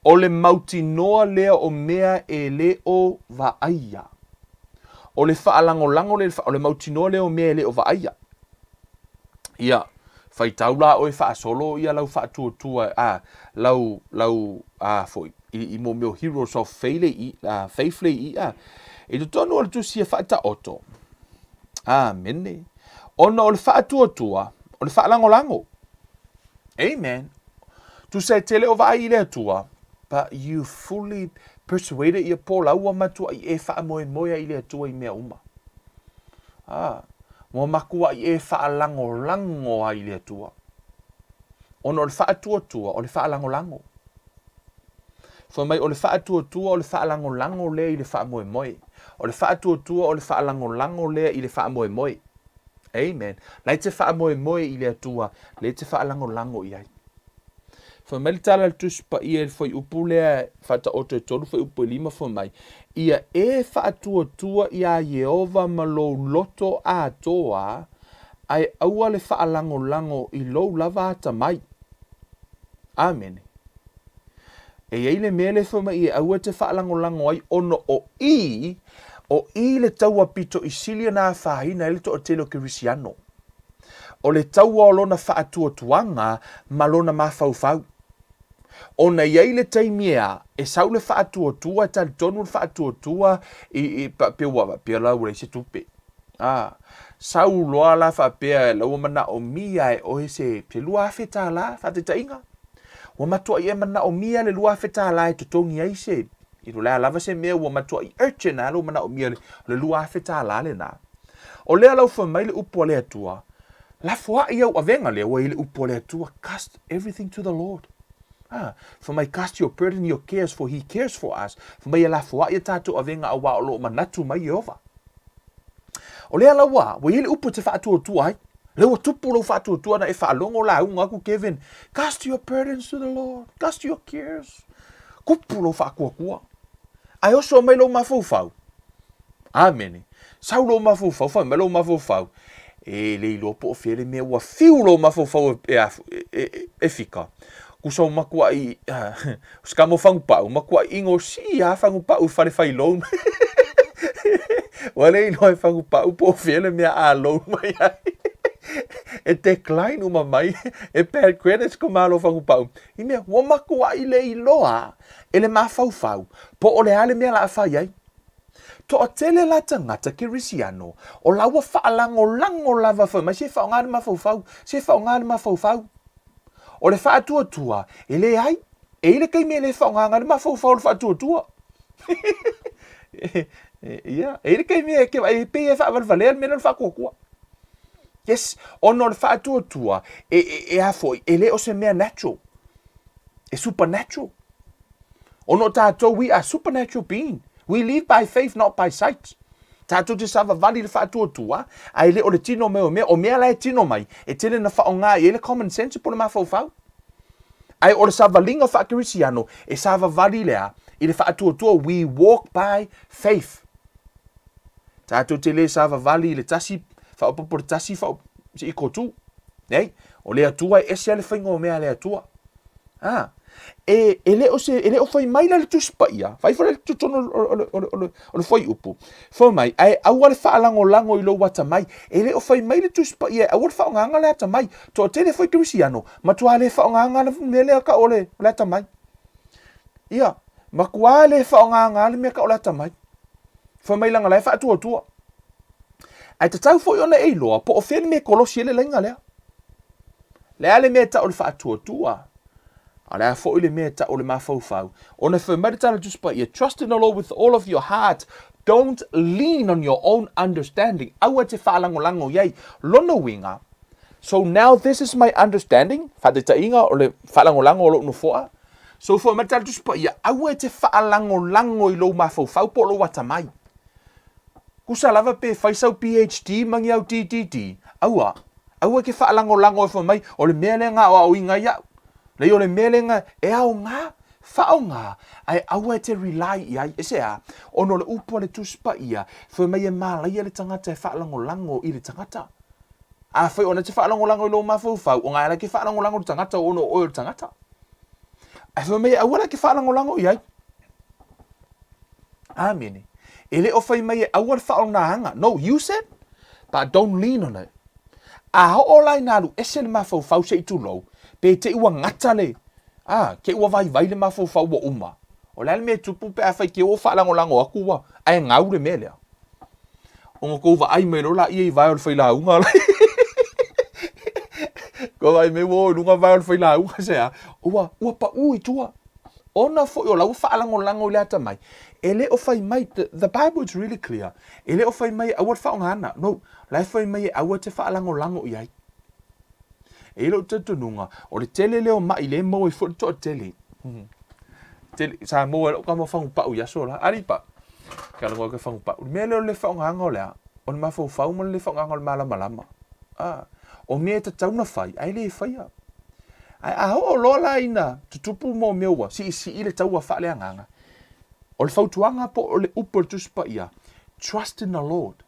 o le mauti noa lea o mea e le o vaia. O le whaalango le, o le mauti noa lea o mea e le o vaia. Ia. Fai taula o e wha solo ia lau Faatuatua foi i mo meu heroes of faith le i e tu tonu o le tusia whaata oto amene ona o le Faatuatua o le whaalango amen tu se tele o vai le atua but you fully persuaded ia po laua matua i e wha moe i le atua i mea uma mo makua i e whaalango ai le atua. Ono le Faatuatua, o le whaalango. Fo mai o le Faatuatua, o le whaalango le i le wha moe. O le Faatuatua, o le whaalango le i le wha moe. Amen. Lai te wha moe i le atua, le te whaalango i ai. Fa mai tala le tusi pa ia foi upu lea fata o te tolu foi upu lima fa mai. Ia Faatuatua ia Yehova ma lo loto a toa ai aua le lango I lou lava ata mai. Amen. E ei le mele fa mai ia aua te lango ai ono o I le taua pito I silia na whahina ele to o telo kirisiano. O le taua o lona Faatuatuanga ma lona mafaufau. O na iai le taimia e sau le Faatuatua tal tonu le Faatuatua I pe wa pe la ure se tupe. Sau loa la fa pe la o mana o mia e o se pe lua feta la fa te tainga. O matua I mana o mia le lua feta la e totongi ai se. I lo la lava se mea o matua I urchin a lo mana o mia le lua feta la le na. O lea lau fa mai le upo le atua. La fua I au avenga le o le upo le atua. Cast everything to the Lord. For my cast your burden, your cares, for he cares for us. For my la fua I tatu avenga a wa o lo manatu mai Yehova. O lea la wa, wa ele upo te Faatuatua ai. Le wa tupu lo Faatuatua na e whaalongo la unga ku Kevin. Cast your burdens to the Lord. Cast your cares. Kupu lo whaakuakua. Ai oso mai lo mafaufau. Amen. Sau lo mafaufau, fa mai lo mafaufau. E le ilo po fele me wa fiu lo mafaufau e fika. Kusau makua I skamo fangu pau, makua ingo si a fangu pau fale fai lo. Wale ino e fangu pau po fele me a lo mai ai. E decline uma mai e per credits ko malo fangu pau. I me wa makua I le iloa ele mafaufau po o le ale me la fai ai. To o tele la tangata kirisiano o lawa lango lava fa ma se fa ngani mafaufau, se fa ngani mafaufau. O le Faatuatua e leai e ile kai me le fa ngani mafaufau le Faatuatua. Ia, e ile kai me ke ai pe e fa valvalea me le fa kokua. Yes, ono le Faatuatua e a foi ele o se mea natural. E supernatural. Ono tato we are supernatural being. We live by faith, not by sight. Tato te sava vali le Faatuatua, ai le o le tino me o mea lai tino mai, e tele na whaonga e le common sense po le mafaufau. Ai o le sava linga whaakirisiano, e sava vali lea, I le Faatuatua, we walk by faith. Tato te le sava vali le tasi, whaopopo le tasi, si I kotu. Nei, o le atua e ese ale whaingo o mea le atua. Ele o fai mai la le tuspaia fai fai le tutono o le fai upu fai mai ai aua le whaalango I lo wata mai ele o fai mai le tuspaia aua le whaonganga le ata mai to te le fai kirisiano matua le whaonganga le mele ka ole le ata mai ia makua le whaonganga le mea ka ole ata mai fai mai langa lai Faatuatua ai tatau foi ona e loa po o fele me kolosi ele lenga lea le ale mea ta o le Faatuatua ala fo ile me ta o le mafaufau ona fa meditala just but you trust in the Lord with all of your heart, don't lean on your own understanding aua te whaalangolango yai lona winga. So now this is my understanding whadetainga o le whaalangolango o lo unofoa. So for meditala just but ya aua te whaalangolango I lo mafaufau po lo watamai kusa lava pe faisau PhD mangi au TTT aua ke whaalangolango e fa mai o le mea le ngā o inga ya le o le melenga e au ngā, whao ngā, ai aua te rely I ai, ese a, ono le upo le tuspa ia, whai mai e mālai le tangata e whaalangolango I le tangata. A whai ona te whaalangolango I lo mafaufau, o ngā ala ke whaalangolango le tangata o ono o le tangata. A whai mai e aua ke whaalangolango I ai. Amen. E le o whai mai e aua le whaalangolango, no, you said, but don't lean on it. A ho o lai naru, ese le mafaufau se I tūlou, pe te ua ngata le. Ke ua vai le mafaufau wa uma. O le me tupu pe a whai ke o whaalangolango aku wa. Ai ngau le melea. O ngā kou wa ai me rola I vai o le whaila unga. Ko vai me wo lunga vai o le whaila unga sea. Ua pa ui tua. Ona fo o lau whaalangolango le ata mai. Ele o whai mai, the Bible is really clear. Ele o whai mai awa whaongana. No, lai whai mai awa te whaalangolango I ai. E lo te tununga, o le tele leo mai le mo I fo to tele. Sa mo e ka mo whangu pau yaso la, ari pa. Ka lango ka whangu pau. Me leo le whaonganga o lea, o le mafau fau mo le whaonganga o le malama. O me te tauna whai, ai le whaia. Ai a ho lo la ina tutupu mo meua si ile taua fa le nganga. O le fautuanga po o le upo tuspa ia. Trust in the Lord.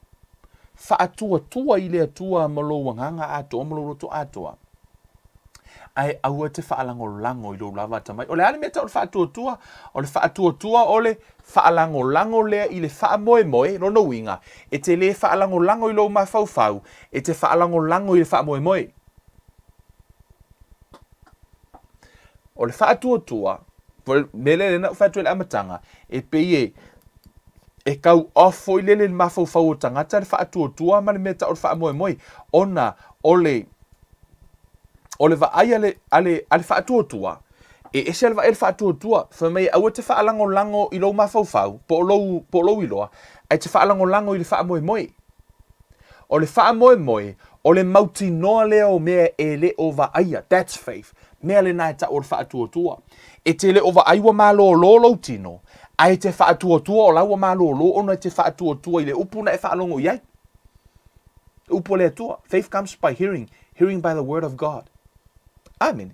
Faatuatua i le atua malo wanganga ato malo to atoa. Ai au te faalango-lango i lo lava tamai. O le ale meta o le faatuatua, o le faatuatua o le faalango-lango lea i le faamoemoe, no no winga. E te le faalango-lango i lo mafaufau, e te faalango-lango i le faamoemoe. O le faatuatua, mele le na faatu le amatanga, e peye e kau ofo i le mafaufau o tangata le faatuatua ma le meta o le faamoemoe. Ona o le vaai ale faatuatua e se le vaai le faatuatua fa mai au te faalango-lango i lo mafaufau po lo iloa ai te faalango-lango i le faamoemoe o le faamoemoe o le mautinoa lea o mea e le o vaia. That's faith. Mea le nai ta o le faatuatua e te le o vaai wa malōlō tino ai te faatuatua o laua malōlō ona te faatuatua i le upu na e faalongo iai upu le atua. Faith comes by hearing by the word of God. Amen.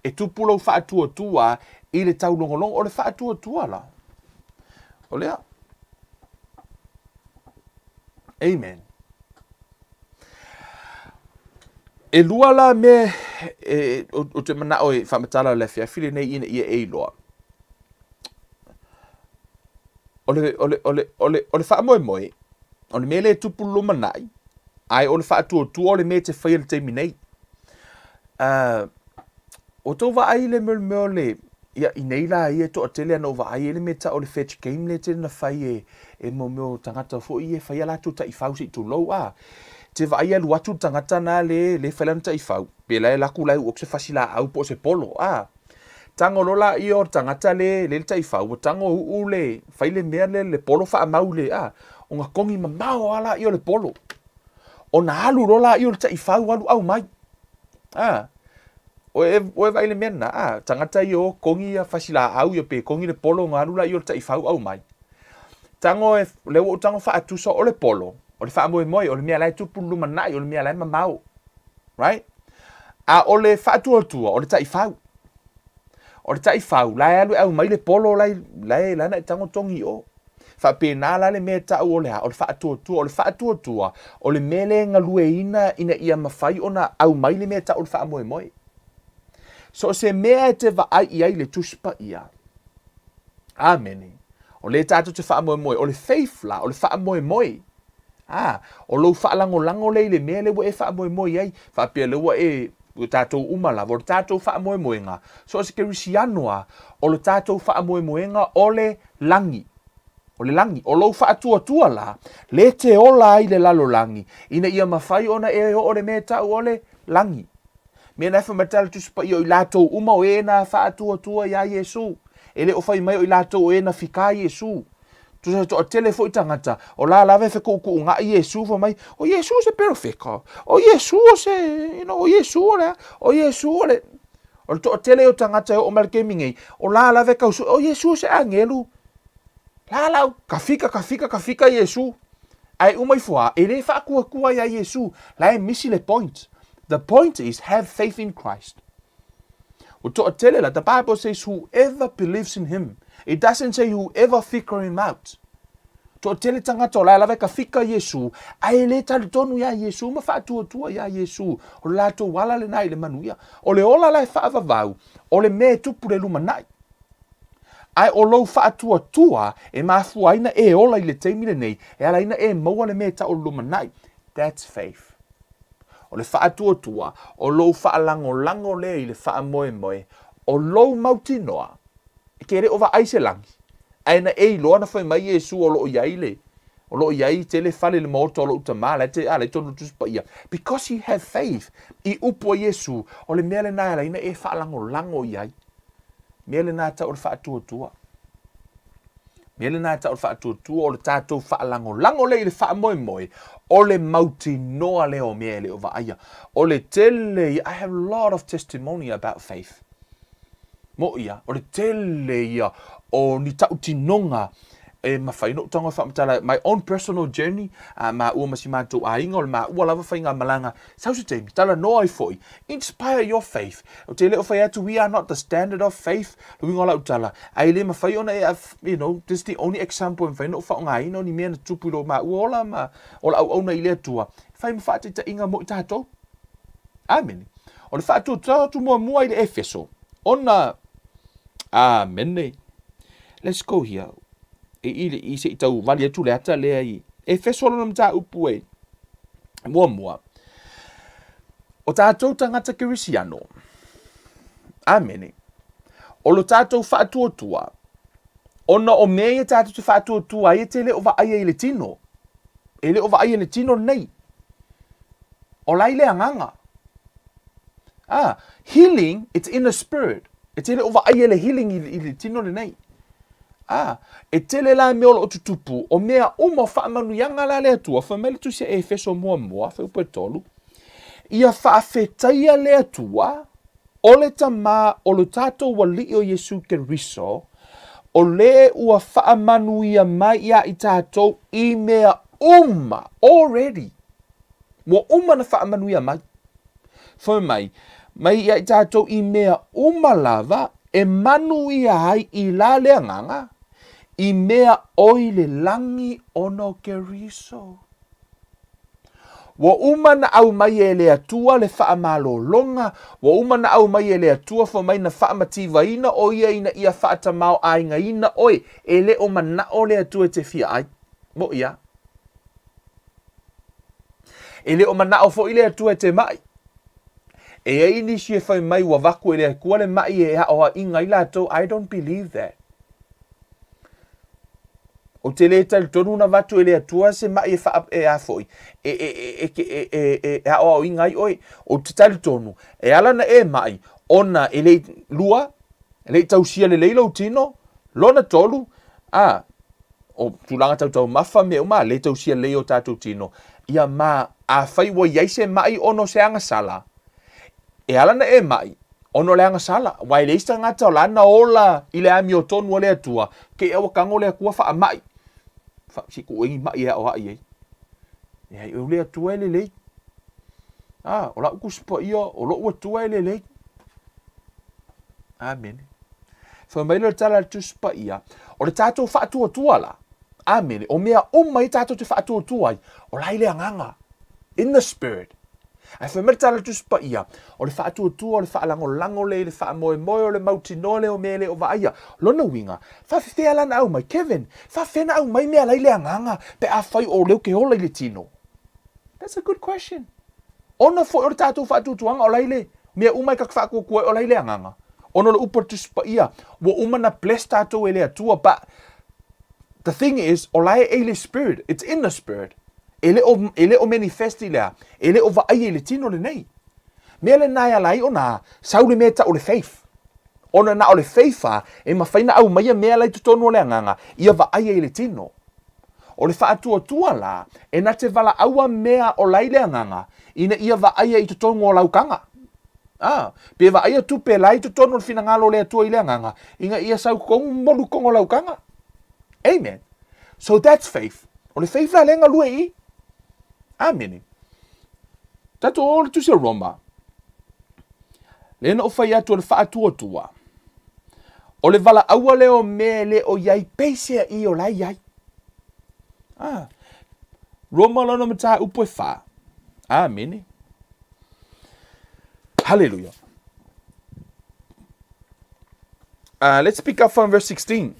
E tupulo faatuatua i le taulongolongo o le faatuatua la. O lea. Amen. E lua la me o te mana o e whamatala le fia fili nei ina ia e loa. O le whaamoemoe, o le mele tupulo manai, ai o le faatuatua o le me te whaia le teimi nei. O tō vaai le meo le ia i nei la ia to atele ana o vaai ele me ta o le fetch game le te na whai e mo meo tangata fo i e whai ala tu ta i whau si tu lau a. Te vaai alu atu tangata na le whailan ta i whau. Pe lai laku lai uok se fasila au po se polo a. Tango lola i o tangata le ta i whau. Tango uu le whai le mea le polo wha mau le a. O ngā kongi ma mau ala i o le polo. O na alu lola i o le ta i whau alu au mai. O e vai le mena tangata i o kongi a fasila au i o pe kongi le polo ngā lula i o ta i whau au mai. Tango e leo o tango wha atusa o le polo, o le wha moe o le mea lai tupu luma nai, o le mea lai mamau. Right? O le wha atuatua, o le ta i whau. O le ta i whau, lai alu au mai le polo lai lana i tango tongi o. Wha pēnā la le mea tau o le ha, o le wha atuatua, o le mele ngalue ina ia mawhai o na au mai le mea tau o le wha moe. So se mea te vaai iai le tuspa ia. Amen. O le tātou te wha moe, o le faith la, o le wha moe. O lo wha lango le mea le wa e wha moe iai. Wha pia le wa e tātou umala, o le tātou wha moe nga. So se ke risi anua, o le tātou wha moe nga o le langi. O le langi, o lo wha atua la, le te ola ai le lalo langi. Ina ia mawhai ona e o le mea tau o le langi. Mea nai whamatala tuspa i o i lātou uma o e na whaatua ia Iesu. E le o whai mai o i lātou o e na whika Iesu. Tusa to a tele fo i tangata. O la lawe wheko ku ngā Iesu wha mai. O Iesu se pero wheka. O Iesu se, o Iesu o le. O Iesu o le. O to a tele o tangata o marke mingei. O la lawe kausu. O Iesu se angelu. La lau. Ka fika Iesu. Ai umai fua. E le whaakua ia Iesu. La e misi le point. The point is, have faith in Christ. The Bible says, whoever believes in him. It doesn't say whoever figure him out. Tele tangata la lava ka fika Yesu. Ai le tali tonu ya Yesu. Ma faatuatua ya Yesu. O le lato wala le nai le manuia. O le ola lai faavavau. O le me tupu le luma nai. Ai o lou faatuatua e mafuaina e ola i le teimile nei. E alaina e maua le me ta o luma nai. That's faith. O le faatuatua, o lou faalango le i le faamoemoe, o lou mautinoa, ke re ova aise langi. Aina e loa na whai mai Iesu o loo iai le. O loo iai te le fale le maoto o loo utama, le te ale tonu tuspa ia. Because he have faith, i upo Iesu, o le mea le nai alaina e faalango iai. Mea le nai ta o le faatuatua. Mea le nai ta o le faatuatua, o le tātou faalango le i le faamoemoe, o le mautinoa le o mea le o vaaya. O le tele, I have a lot of testimony about faith. Mo ia, o le tele ia, o ni tautinonga, e mawhaino tonga whamatala, my own personal journey, ma ua masi mātou a inga, o le ma ua lava whainga malanga, sausi teimi, tala no ai foi, inspire your faith. O te leo whai atu, we are not the standard of faith, lui ngola utala, ai le mawhai ona e, you know, this is the only example, in whaino whaonga ino, ni mea na tupu lo ma ua ola, ma ola au ona i lea tua, whai mwhate ta inga mo i tātou. Amen. O le whātua tātou mua i le Efeso, ona, amen. Let's go here. I se tau vali atu le ata lea i. Efeso lona mta upu e. Mua. O tātou tangata kirisiano. Amen. O lo tātou whaatuatua. Ona o mea tātou te whaatuatua e te le o vaaya i le tino. E le o vaaya i le tino nei. O lai le anganga. Healing, it's in the spirit. E te le o vaaya le healing i le tino le nei. E tele la me o tutupu, o mea uma whaamanu yanga la lea tua, whamele tu se Efeso mua, whaupe tolu, ia whaafetaia lea tua, o le tama o lo tātou wali o Yesu Keriso, o le ua whaamanu ia mai ia i tātou i mea uma, already. Mo uma na whaamanu ia mai. Whamai, mai ia i tātou i mea uma lava, e manu ia ai i la lea nganga, i mea oi le langi ono Keriso. Wa uma na au mai e lea tua le wha amalo longa, wa uma na au mai e lea tua fa mai na wha amativa ina o ia ina ia wha atamao ainga ina oi, e le o mana o lea tua te fia ai. Mo ia. E le o mana o fo i lea tua te mai. E ini si e whai mai wa waku e lea kua le mai e haoa inga ila tau, I don't believe that. O te le tal tonu na watu e lea tua se mai e wha e a foi. E haoa inga i oi. O te tal tonu. E ala na e mai, ona e le lua, e le tausia le leilo tino, lona tolu, o tulanga tau mafa me uma, le tausia leo tātou tino. Ia ma, a whai wa iaise mai ono se anga sala. E ala na e mai, ono le anga sala, wai le ista ngata o lana ola i le ami o tonu o lea tua, ke e wakango lea kua wha a mai. Si ku ingi mai e o hai ei. E o lea tua ele lei. O la uku spa ia, o lo ua tua ele lei. Amen. Fa mai le tala tu spa ia, o le tātou whaatuatua la. Amen. O mea mai tātou te whaatuatua ai, o lai lea nganga. In the spirit. Ai whamertala tu spa ia, o le whaatuatua, o le whaalango le whaamoe o le mautinole o mele o vaia. Lona winga, whawhewhea lana au mai, Kevin, whawhena au mai mea lai lea nganga, pe a whai o leo ke hola i le tino. That's a good question. Ona fo o le tātou whaatuatuanga o lai le, mea umai ka whaakukua o lai lea nganga. Ona le upa tu spa ia, wa umana bless tātou e lea tua, but the thing is, o lai e le spirit, it's in the spirit. Ele o manifesti lea, ele o vaai e le tino le nei. Mea le nai alai o nā, saule mea ta o le faith. Ona na o le faith a, e mawhaina au maia mea lai tutonu o le anganga, ia vaai e le tino. O le whaatuatua la, e na te vala aua mea o lai le anganga, ina ia vaai e tutonu o laukanga. Pe vaai a tupe lai tutonu o le finangalo le atua i le anganga, inga ia sau kongu molu kongo laukanga. Amen. So that's faith. O le faith la lenga lue i. Amen. Tato o le tusia Roma. Lena o whai atu o le whaatuatua. O le vala aua leo me le o iai peiseai o lai iai. Roma lona mata upo e wha. Amen. Hallelujah. Let's pick up from verse 16.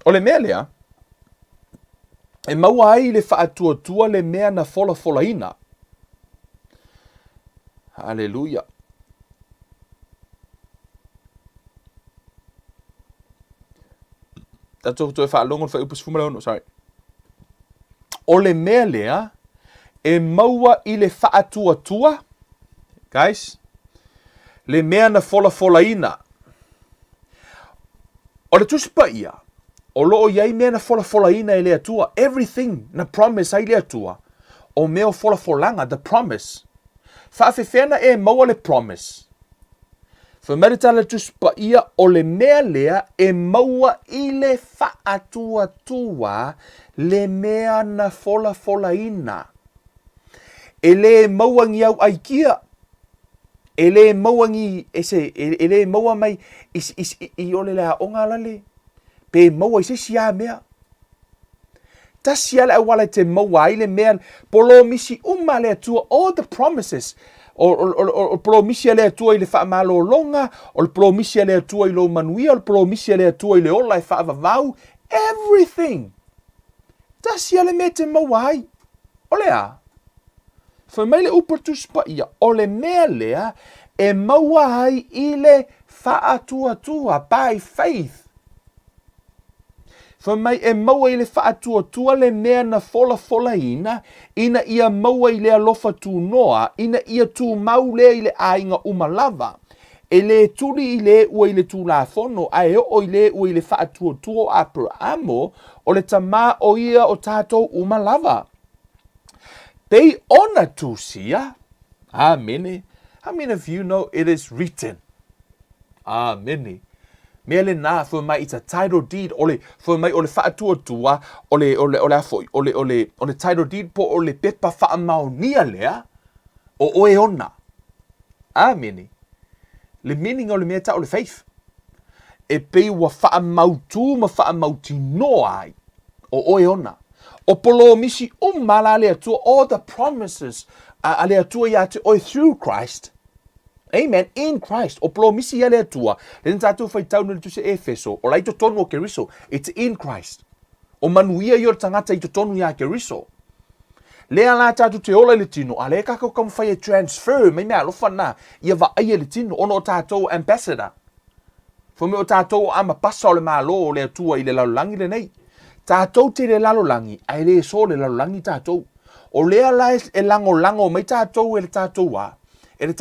O le mea lea, e maua ai le whaatuatua le mea na folafolaina. Hallelujah. Tato to e whaalongon wha upus fumalaono, sorry. O le mea lea, e maua i le whaatuatua, guys, le mea na folafolaina. O le tuspa ia, o loo iai mea na folafolaina e le atua. Everything na promise ai le atua. O mea o folafolanga, the promise. Whaafewhena e maua le promise. Whamaritala tuspa ia o le mea lea e maua i le faatuatua le mea na fola ina. E le mauangi au aikia. E le mauangi e le maua mai i ole lea o ngā lale. Pe maua i se sia mea. Ta sia le awala te maua i le mea polo misi le atua all the promises. O promisi le atua i le whaamalo longa, o le promisi le atua i lo manuia, o le promisi le atua i le ola i whaavavau, everything. Ta sia le mea te mawai. O lea. Whamaile upatus pa ia, o le mea lea, e mawai i le whaatuatua, by faith. Whamai e maua i le whaatuatua le mea na fola ina ia maua i le alofa tū noa, ina ia tū mau lea i le ainga umalava. E le turi i le ua i le tū la fono, a e o i le ua i le whaatuatua a per amo, o le tamā o ia o tātou umalava. Pei ona tū sia, amene. How many of you know it is written? Amene. Mea le nā, whamai it's a title deed, whamai o le whaatuatua, o le title deed po o le pepa whaamaunia lea, o oe ona. Amene. Le meaning o le mea ta o le faith. E pei wa whaamautu ma whaamauti noa ai, o oe ona. O polo misi mala le atua, all the promises a le atua ia te oe through Christ. Amen, in Christ. O polo misi ia le atua. Le ntātou whai taunu le tuse Efeso. O laito tonu o Keriso. It's in Christ. O manuia i o tangata i to tonu ia Keriso. Lea la tātou te ola le tino. A le kako kam whai e transfer. Mai mea alofa na. Ia va aia le tino. Ono o tātou ambassador. Whame o tātou ama pasa o le malo o le atua i le lalolangi le nei. Tātou te le lalolangi. Ai le so le lalolangi tātou. O lea la e lango mai tātou e le tātou a. E le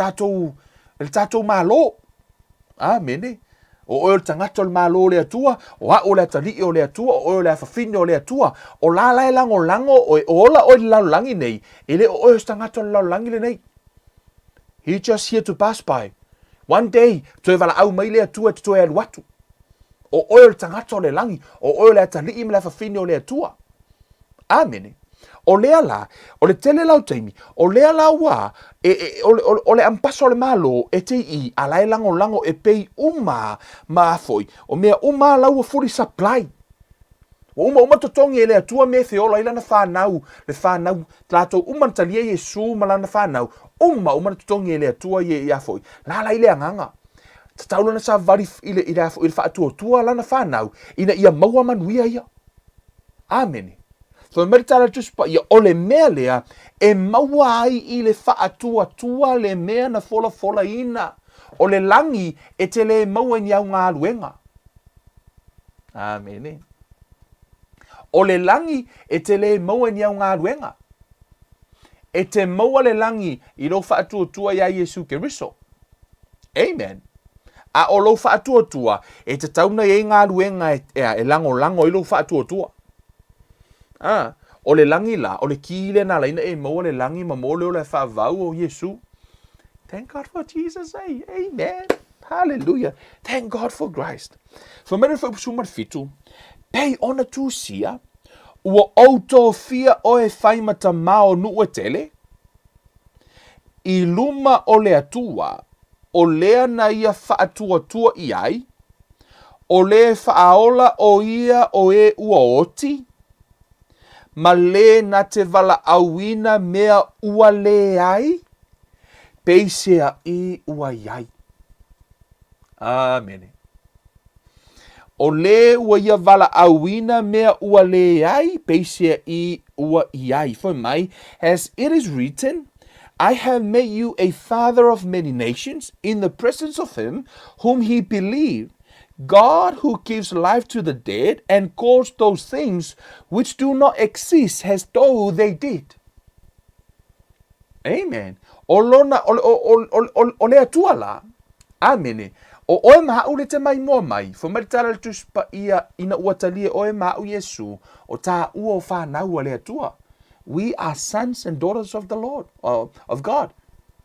tātou malo. Amene. O oe tangata o le malo o le atua. O a o le atali o le atua. O oe le afafine o le atua. O la e lango o ola o le lalolangi nei. E le o oe tangata o le lalolangi le nei. He just here to pass by. One day, toe wala au mai le atua te toe alu watu. O oe le tangata o le langi. O oe le atali i me le afafine o le atua. Amene. O lea la, o le tele lau teimi, o lea la wa, o le ampaso le malo, e te I, alai lango e pei maafoi, o mea lau a fully supply. O totongi e le atua me feola ila na whanau, le whanau, tlato talia Yesu malana whanau, totongi e le atua i afoi, la ile anganga. Tataula na sa vari ile whaatuatua lana whanau, ina ia maua manuia ia. Amen. So meritala tuspa ia ole mea lea e maua ai I le whaatuatua le mea na fola ina. O le langi e te le maua ni au ngā luenga. Amene. O le langi e te le maua ni au ngā luenga. E te maua le langi I lo whaatuatua ia Yesu Keriso. Amen. A o lo whaatuatua e te tauna e ngā luenga e lango I lo whaatuatua. O le langi la, o le kile na laina e maua le langi ma mole o le whaavau o Yesu. Thank God for Jesus, amen. Hallelujah. Thank God for Christ. For mene wha upsumar fitu, pei ona tu sia, ua auto fia o e whaimata mao nu tele, I luma o le atua, o lea na ia whaatuatua I ai, o le whaaola o ia o e ua oti, ma le na te valaauina mea ua leai, peiseai ua iai. Amen. O le ua ia valaauina mea ua leai, peiseai ua iai. For mai, as it is written, I have made you a father of many nations in the presence of him whom he believed, God who gives life to the dead and calls those things which do not exist as though they did. Amen. O le atua la. Amen. O oe mahau le te mai mua mai. Whamaritara le tuspa ia ina uatalia oe mahau Yesu. O tā ua o whanau le atua. We are sons and daughters of the Lord, of God.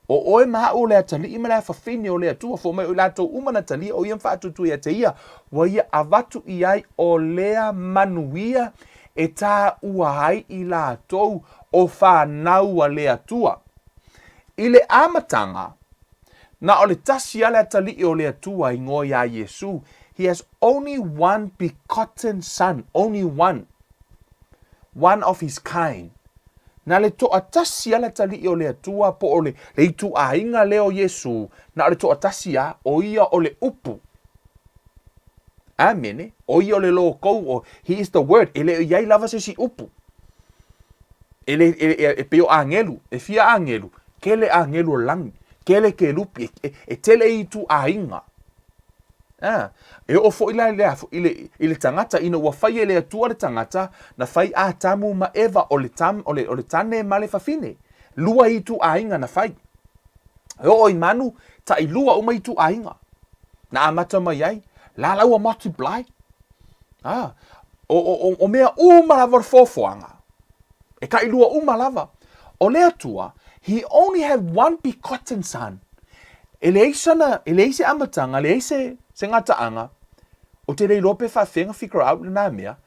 O oe maa o lea tali ima lea whawhine o lea tua fo mai o lea tau umana tali o iam whaatutu ia te ia wa ia avatu iai o lea manuia e tā ua hai i la tau o whanau a lea tua. I le amatanga na o le tasi a lea tali o lea tua i ngoi a Yesu. He has only one begotten son, only one of his kind. Na le toa tasi ala tali o le atua po o le itu a inga leo Yesu. Na le toa tasi a o ia o le upu. Amen. O ia o le lo kou o he is the word. Ele iai lava se si upu. E peo angelu. E fia angelu. Kele angelu langi. Kele ke lupi. E tele itu a inga. E o fo ila ile tangata ina ua fai ele atua le tangata na fai a tamu ma eva o le tane ma le fafine. Lua itu a inga na fai. E o imanu ta i lua uma itu a inga. Na amata mai ai. La ua multiply. O mea uma lava fofoanga. E ka i lua uma lava. O le atua, he only had one begotten son. Ele eise amatanga, ele eise se ngataanga, o te rei lope whawhenga figure out na mea,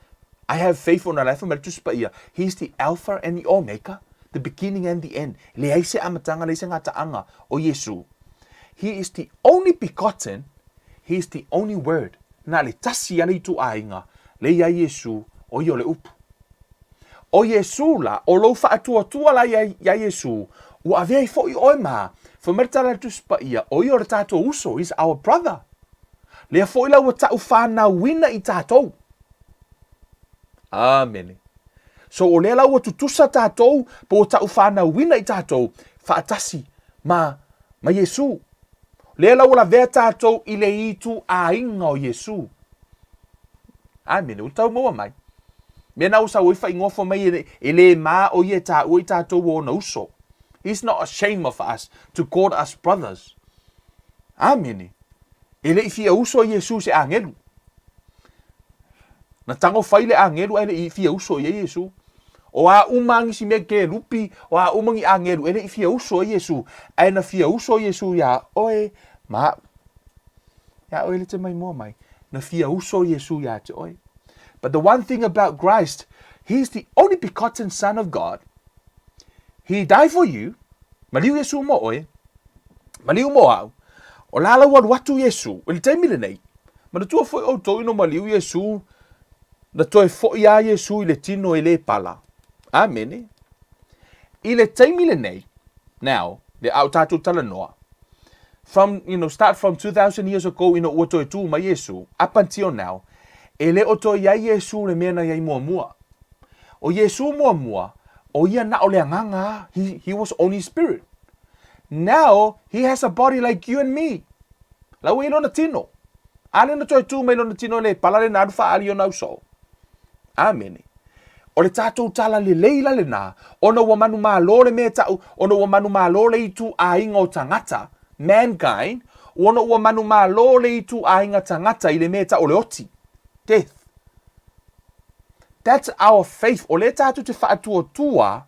I have faith on a life of Melchuspaia. He's the Alpha and the Omega, the beginning and the end. Le eise amatanga, le eise ngataanga o Yesu. He is the only begotten, he is the only word. Na le tasi ale tu ainga, le ia Yesu, o yo le upu. O Yesu la, o lo Faatuatua la ya Yesu, o avea i fo i oema, for mertala tu spaia, o yo le tato uso, is our brother. Lea fo ila ua tau whanauina i tātou. Amen. So o lea ua tutusa tātou, po o tau whanauina i tātou, whaatasi ma Yesu. Lea ua la vea tātou i le itu a inga o Yesu. Amen. O tau moa mai. Mena usa ui whai ngofo mai e le maa o ie tā ui tātou o na uso. He's not ashamed of us to call us brothers. Amen. Ele i fia uso Yesu se angelu. Na tango fai le angelu ele i fia uso Yesu. O a umangi si me ke lupi, o a umangi angelu ele i fia uso Yesu. Ai na fia uso Yesu ya oe ma. Ya oe le te mai mua mai. Na fia uso Yesu ya te oe. But the one thing about Christ, he's the only begotten Son of God. He died for you. Maliu Yesu mo oe. Maliu mo au. O lala watu Yesu. Ele te mile nei. Ma na tua foi o toi no maliu Yesu. Na toi foi a Yesu ile tino ele pala. Amen. Ile te mile nei. Now, le au tatu tala noa. From, start from 2,000 years ago, ua toi tu ma Yesu. Up until now. Ele o toi ia Yesu le mena ia mua mua. O Yesu mua mua. O ia na o le anganga. He was only spirit. Now, he has a body like you and me. La ui no na tino. Ale na toi tu me no na tino le palale na adufa ali o na uso. Amen. O le tātou tala le leila le nā. Ona ua manu maa lore me tau. Ona ua manu maa lore i tu a inga o tangata. Mankind. Ona ua manu maa lore i tu a inga tangata i le me tau le oti. Death. That's our faith. O le tātou te Faatuatua.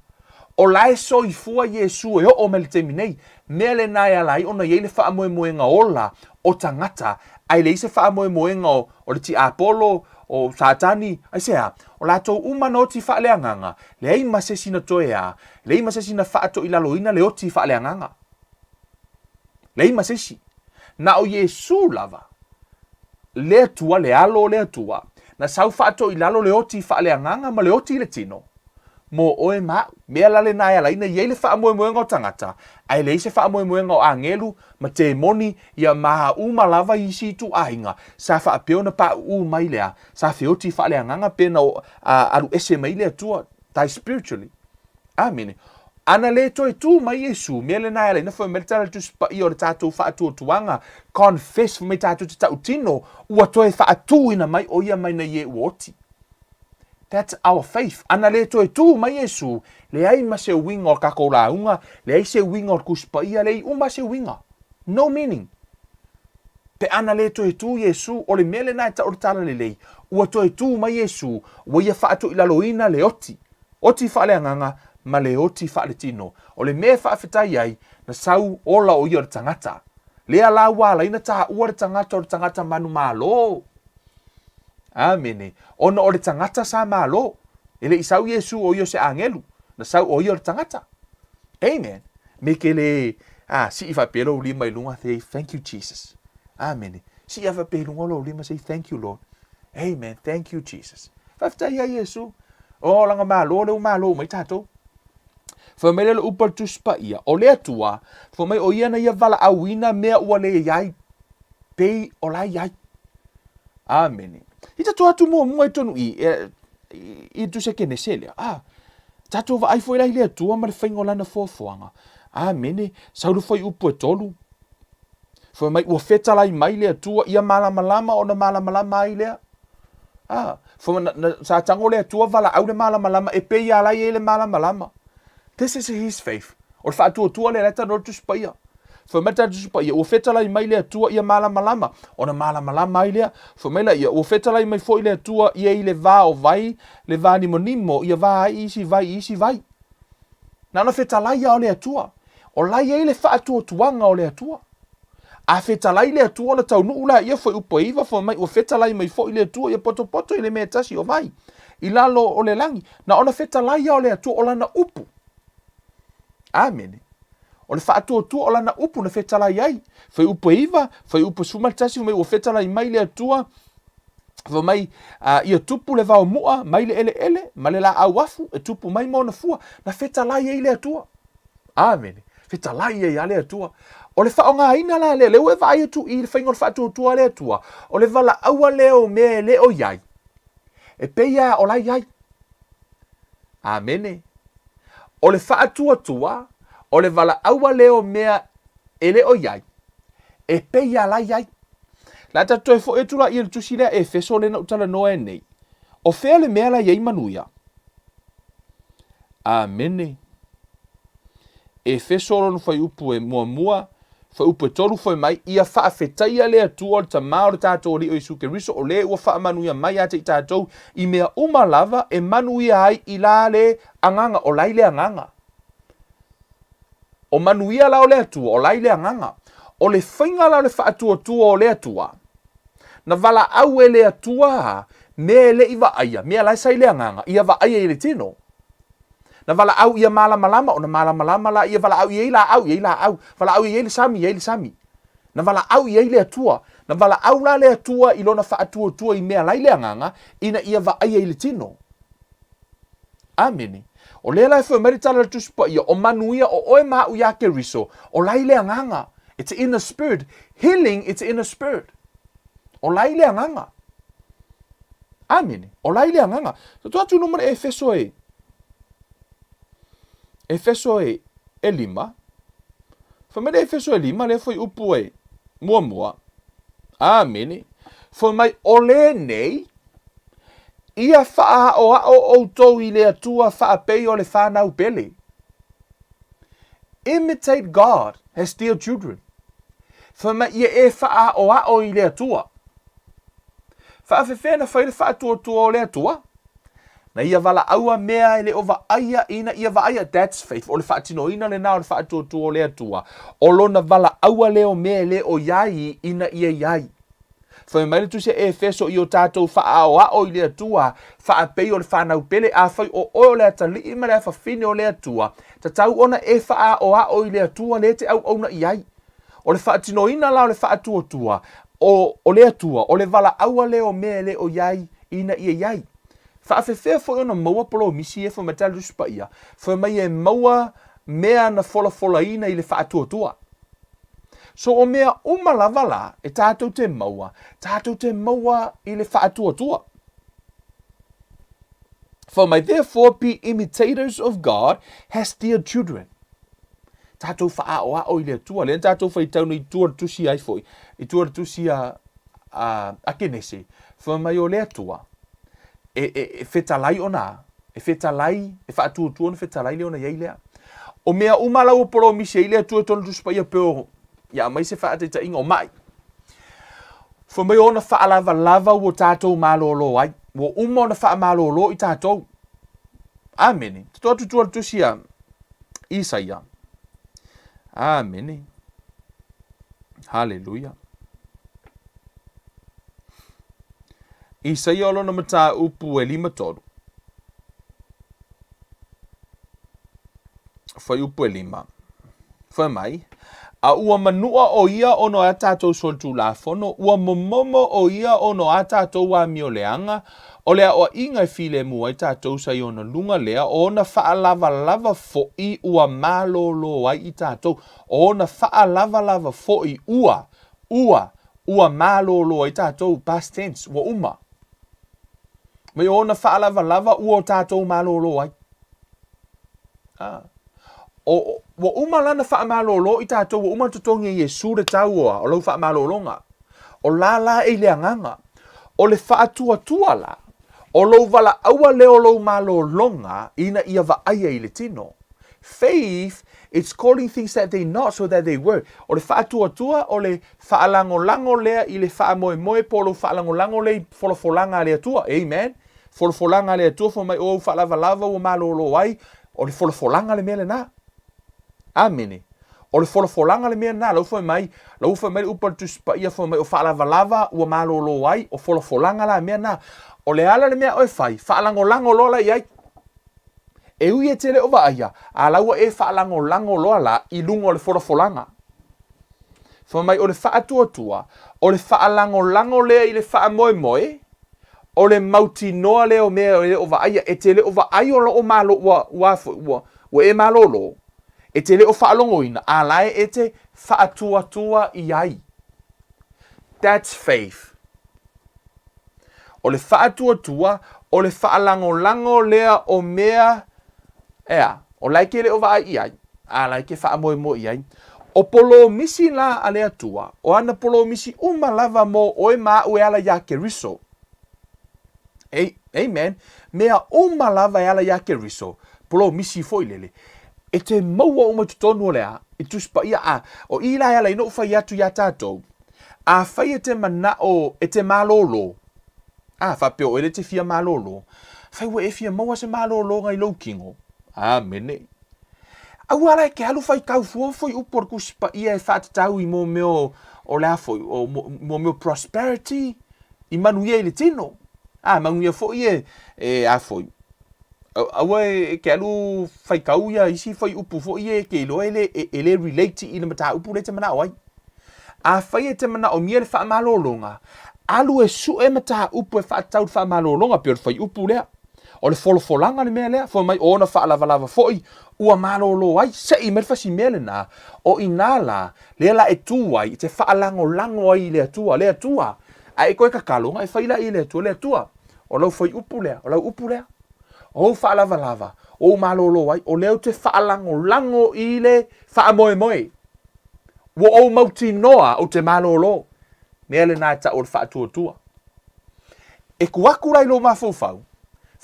O lai so i fua Yesu e o me le te minei. Mea le nai alai ona iei le whaamoemoenga ola o tangata. Ai le ise whaamoemoenga o le ti Apollo o Satani. Ai sea, o lato umana o ti whaaleanganga. Le ei masesi na toe a. Le ei masesi na whaato ilaloina le o ti whaaleanganga. Le ei masesi. Na o Yesu lava. Le atua, le alo le atua. Na sau whaato ilalo le o ti whaaleanganga ma le o ti le tino. Mo oe ma, mea lale nai alaina iei le whaamoemoenga o tangata, ai le ise whaamoemoenga o angelu, ma te moni ia maha umalava i si tu ainga, sa whaapeo na pa mai lea, sa whioti whaaleanganga pena o aru ese mai lea tua, tai spiritually. Amen. Ana le toi tu mai Yesu, mea le nai alaina wha meritara tu spa i o le tātou Faatuatuanga, confess me tātou te tau tino, ua toi whaatuina mai o ia mai na ie uoti. That's our faith. Ana le toe tu mai Yesu, le ai ma se winga o kakolaunga, le ai se winga o kuspaia, le ai uma se winga. No meaning. Pe ana le toe tu Yesu, o le mele nai ta ortala le lei, ua toe tu mai Yesu, ua ia whaato ilaloina le oti. Oti whaaleanganga, ma le oti whaaletino. O le mea whaafetai ai, na sau ola o ia le tangata. Lea la wala ina taha ua le tangata manu malo. Amene. Ona o le tangata sa malo. Ele isau Yesu o ia se angelu. Na sau o ia le tangata. Amen. Me ke le, si iwa pelo lima ilunga, say, thank you, Jesus. Amen. Si iwa pelo lima, say, thank you, Lord. Amen. Thank you, Jesus. Whaftai ai Yesu. O langa malo, leo malo, mai tato. Fa mai le upal tuspa ia. O le atua, fa mai o ia na ia valaauina mea ua le iai. Pei o la iai. Amen. Ita toa tu mua tonu i tu se kene selia. Tato va ai foi la le atua ma le whaingo lana fofoanga. Amen. Sauru foi upu e tolu. Fa mai ua feta lai mai le atua ia malamalama o na malamalama ai lea. Fa sa tango le atua valaau le malamalama e pei a lai e le malamalama. This is his faith. O le Faatuatua le reta no tu spaia. Fa meta tu spaia. O feta lai mai le atua ia malamalama. O na malamalama ai lea. Fa mai la ia. O feta lai mai foi le atua ia i le va o vai. Le va ni monimo. Ia va isi vai. Na no feta lai ia o le atua. O lai ia i le Faatuatuanga o le atua. A feta lai le atua na tau nuu la ia foi upo iwa. Fa mai o feta lai mai foi le atua ia poto i le mea tasi o vai. I lalo o le langi. Na ona feta lai ia o le atua o lana upu. Amen. O le Faatuatua o lana upu na fetalai ai. Fai upu iwa, fai upu sumaltasi, mai o fetalai mai le atua. Fa mai ia tupu le vao mua, mai le ele, ma le la awafu, e tupu mai mo na fua, na fetalai ai le atua. Amen. Fetalai ai le atua. O le whaonga ina la leo e vai atu i le whaingo le Faatuatua le atua. O le vala aua leo me leo iai. E peia o lai ai. Amen. O le Faatuatua, o le valaau leo mea e leo iai. E peia lai iai. La tatoe fo e tula i le tusi lea e feso le na utala noa e nei. O fea le mea la iai manuia. Amene. E feso lo fai upu e mua. Fai upu e tolu fai mai. Ia faa fetaia le atua o le tamao le tatou li o Isu Keriso. O le ua faa manuia mai ate i tatou. I mea umalava e manuia ai i la le anganga. O lai le anganga. O manuia la o le atua. O lai le anganga. O le whainga la o le Faatuatua o le atua. Na vala au e le atua. Me le iwa aia. Mea lai sai le anganga. Ia va aia i le tino. Na vala au ia malamalama. O na malamalama la ia vala au ia la au. Vala au ia le sami. Na vala au ia le atua. Na vala au la le atua i lona Faatuatua i mea lai le anganga. Ina ia va aia i le tino. Amene. O le lai fwe meritala le tuspa ia. O manuia o oe mau ia Keriso. O lai le anganga. It's in the spirit. Healing, it's in the spirit. O lai le anganga. Amene. O lai le anganga. So tu atu numere Efeso e. Efeso e lima. Whamere Efeso e lima le foi upu e. Mua. Amene. Foi mai ole nei. Ia faa o outou i le atua faa pei o le whanau pele. Imitate God as dear children. Whama ia e faa o i le atua. Faa whewhena whai le Faatuatua o le atua. Na ia vala aua mea ele o vaaya ina ia vaaya. That's faith. O le whaatino ina le nao le Faatuatua o le atua. O lona vala aua leo mea le o iai ina ia iai. Whai mai le tu se Efeso i o tātou wha o i le atua. Wha pei o le whanau pele a whai o le atali ima le whawhine o le atua. Ta tau ona e wha o i le atua le te au ona iai. O le whaatino ina lao le Faatuatua. O le atua. O le vala aua leo mea le o iai ina ia iai. Whaafewhea fo ona maua polo misi e wha matala ruspa ia. Wha mai e maua mea na fola ina i le Faatuatua. So o mea umalava la e tātou te maua i le Faatuatua. For may therefore be imitators of God as dear children. Tātou wha o i le atua. Le tātou whai tauna i tuar tusi ai foi. I tuar tusi a kenese. For may o le atua. E fetalai ona. E fetalai. E Faatuatua na fetalai le ona iei lea. O mea umala o polo misi i le atua tonu tuspa ia peo. Ia mai se whaate ta ingo mai. For mai ona wha lava o tātou malolo ai. Wo uma ona wha malolo i tātou. Amene. Toa tutua tusia Isaia. Amene. Hallelujah. Isaia olo na mata upu e 5. Fai upu e 5. Fai mai. A ua manua o ia ono a tātou soltu la fono, ua momomo o ia ono a tātou wa mio leanga, o lea o inga file mua i tātou sa i ona lunga lea, o ona faa lava fo i ua malolo ai i tātou, o ona faa lava fo i ua malolo ai tātou, past tense, ua uma. Me ona faa lava ua tātou malolo ai. O uma lana wha malolo i tātou, o uma tutongi e Yesu re taua, o lau wha malolonga. O la e leanganga. O le faatuatua la. O lau wala aua leo lau malolonga, ina ia wa aia i le tino. Faith, it's calling things that they not so that they were. O le faatuatua, o le whaalangolango lea i le whaamoe po lo whaalangolango lea folofolanga lea tua. Amen. Folofolanga lea tua, fo mai o whaalava o malolo ai, o le folofolanga le mele na. Amene. O le folofolanga le mea na, lau foi mai upa tuspa ia foi mai o whaalava ua malolo ai, o folofolanga la mea na. O le ala le mea oe fai, whaalangolango lola i ai. E ui e tele ova aia, a laua e whaalangolango lola i lungo o le folofolanga. Foi mai o le whaatuatua, o le whaalangolango lea i le whaamoe, o le mauti noa leo mea ova aia, e tele ova aia o lo o malo ua e malolo. E te leo whaalongoina, a lae e te whaatuatua i ai. That's faith. O le whaatuatua, o le whaalangolango lea o mea, o lai ke leo vai i ai, a lai ke whaamoe i ai. O polo misi la a lea tua, o ana polo misi lava mo oe maa ue ala ya ke riso. Amen. Mea lava e ala ya ke riso, polo misi foi lele. E te maua o matutonu o lea, e tuspa ia a, o ila ala ino whai atu ia tātou, a whai e te mana o, e te malolo, whapeo e te fia malolo, whai wa e fia maua se malolo ngai laukingo, mene. Au ala e ke halu whai kau fuafoi upor kuspa ia e whatatau i mo meo o lea foi, o mo meo prosperity, i manu ia i le tino, manu ia foi e a foi. Awa e ke alu whai kau ia isi whai upu fo ie ke ilo ele relate i le mata upu le te mana oai. A whai e te mana o mia le wha malolonga. Alu e su e mata upu e wha tau wha malolonga pio le whai upu lea. O le folofolanga le mea lea. Fo mai ona wha lava foi ua malolo ai. Se i merfa si mea le na. O inala lea la e tua i te wha lango ai lea tua. Lea tua. A e koe kakalonga e whai la i lea tua. O lau whai upu lea. O lau upu lea. O whaalava, o malolo ai, o leo te whaalango i le whaamoe. O mauti noa o te malolo. Mea le nai ta o le whaatuatua. E kuakurai lo mawhauwhau.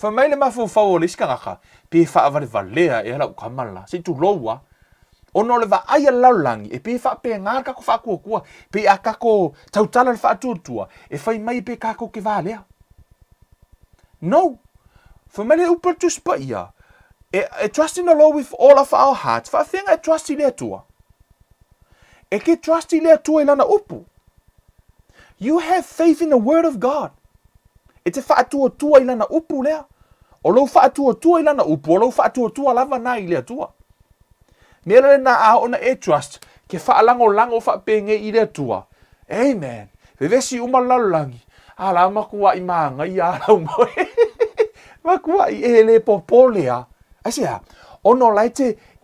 Whamai le mawhauwhau o le iskangaka, pe whaavarevalea e hala ukamala. Se tu loua, ono le wa aia laulangi, e pe whape ngā kako whakuakua, pe a kako tautala le whaatuatua, e whai mai pe kako ke wālea. No. For many upa tuspa ia. E trust in the Lord with all of our hearts. Fa whenga e trust i lea tua. E ke trust i lea tua i lana upu. You have faith in the word of God. E te whaatuatua i lana upu lea. O lau whaatuatua i lana upu. O lau whaatuatua lava na i lea tua. Mea le na a ona e trust. Ke whaalango whapenge i lea tua. Amen. Vevesi umalalangi. Ala makua i maanga i ala umoe. Makua i ele popolea. Asia, ono lai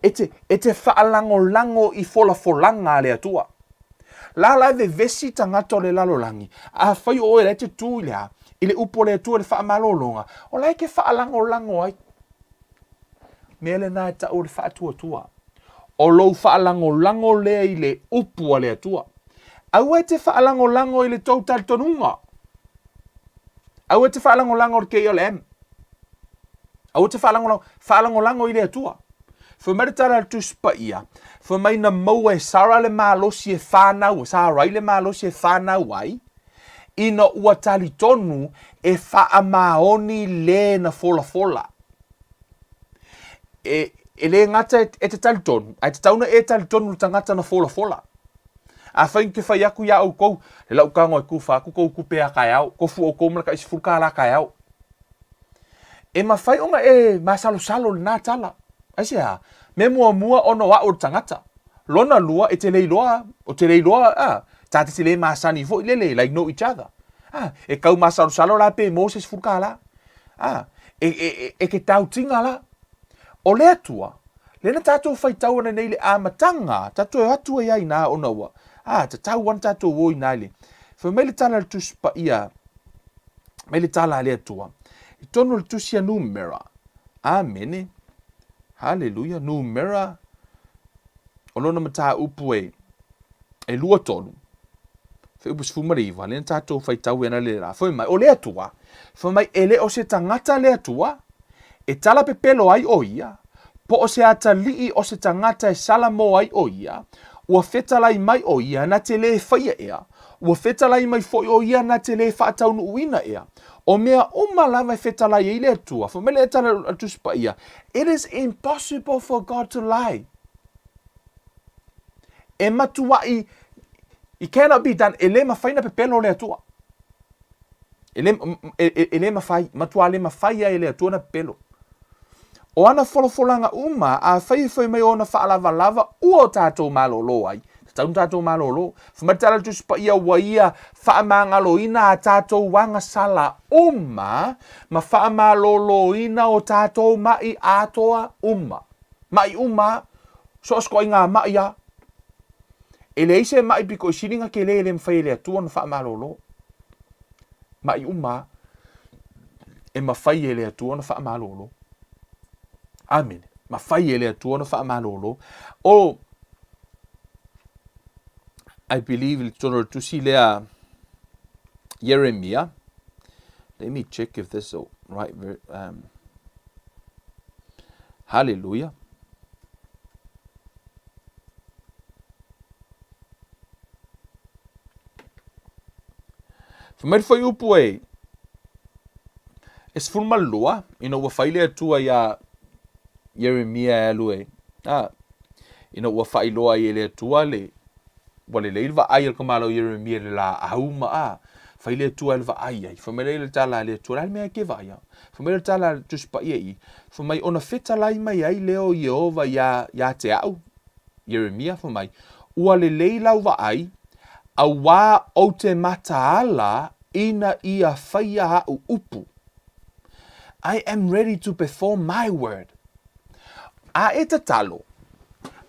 e te whaalango i folafolanga lea tua. La lai ve vesi tangato le lalolangi. A whai o e te tū lea. I le upo lea tua le whaamalolonga. O lai ke whaalango ai. Mea le nai ta o le whaatuatua. O lou whaalango lea i le upo lea tua. Au e te whaalango i le tautal tonunga. Au e te whaalango o KLM. Au te whaalango i lea tua. Whameritara tu spa ia. Whamai na maua e sara le mālosi e whānau. Sara le mālosi e whānau ai. Ina ua tali tonu e whaamaoni le na fola. e le ngata e te talitonu. Ai te tauna e talitonu le tangata na fola. A whain ke whai aku ia au kou. Le lau kango e kuwha, kou kupe a kai au. Ko fu o kou mara ka isi fulka la kai au. E ma whai onga e masalo le nā tala. Aise ha, me mua ono wa o tangata. Lona lua e te leiloa, o te leiloa, tā te le masani fo ilele, like know each other. E kau masalo la pe Moses fulka la. E ke tau tinga la. O le atua, le na tātou whai tau ana nei le amatanga, tātou e atua iai nā ona ua. Ta tau wan tātou woi nai le. Wha mai le tala le tuspa ia, mai le tala le atua. I tono le tusia numera. Amene. Hallelujah. Numera. O lona mata upu e lua tonu. Wha upu sfumariwa. Le na tātou whai tau ana le ra. Wha mai o le atua. Wha mai ele o se tangata le atua. E tala pe pelo ai o ia. Po o se ata lii o se tangata e salamo ai o ia. Ua fetalai mai o ia na te le whaia ea. Ua fetalai mai foi o ia na te le whaataunu uina ea. O mea lava fetalai e le atua. Fa mele e tala atuspa ia. It is impossible for God to lie. E matuai, it cannot be done. E le mawhaina pe pelo le atua. E le mawhai, matua le mawhaia e le atua na pelo. O ana wholofolanga a whai mai o na whaalava ua o tātou malolo ai. Tātou malolo. Whamatara tuspa ia waia whaamangaloina a tātou wanga sala ma whaamaloloina o tātou mai atoa Mai so asko i ngā mai a. E le ise mai piko i siringa ke le mwhai le atua na whaamalolo. Mai e mawhai le atua na whaamalolo. Amen. Ma fai ele atua na whaamalolo. I believe it's tono to see lea Jeremiah. Let me check if this is right. Hallelujah. Whamai whai upu e. Es fulmalua. Ina ua whai lea tua ia Jeremiah alue. Ina ua whai loa i le tua le. Wale le ilva ai al kamalo Jeremiah le la auma Whai le tua ilva ai ai. Whamai le tala le tua. Lai mea ke vai au. Whamai le tala tuspa i. Whamai ona feta lai mai ai leo Yehova ya te au. Jeremiah whamai. Ua le lau va ai. A wā o te mataala ina ia whaia hau upu. I am ready to perform my word. E tatalo.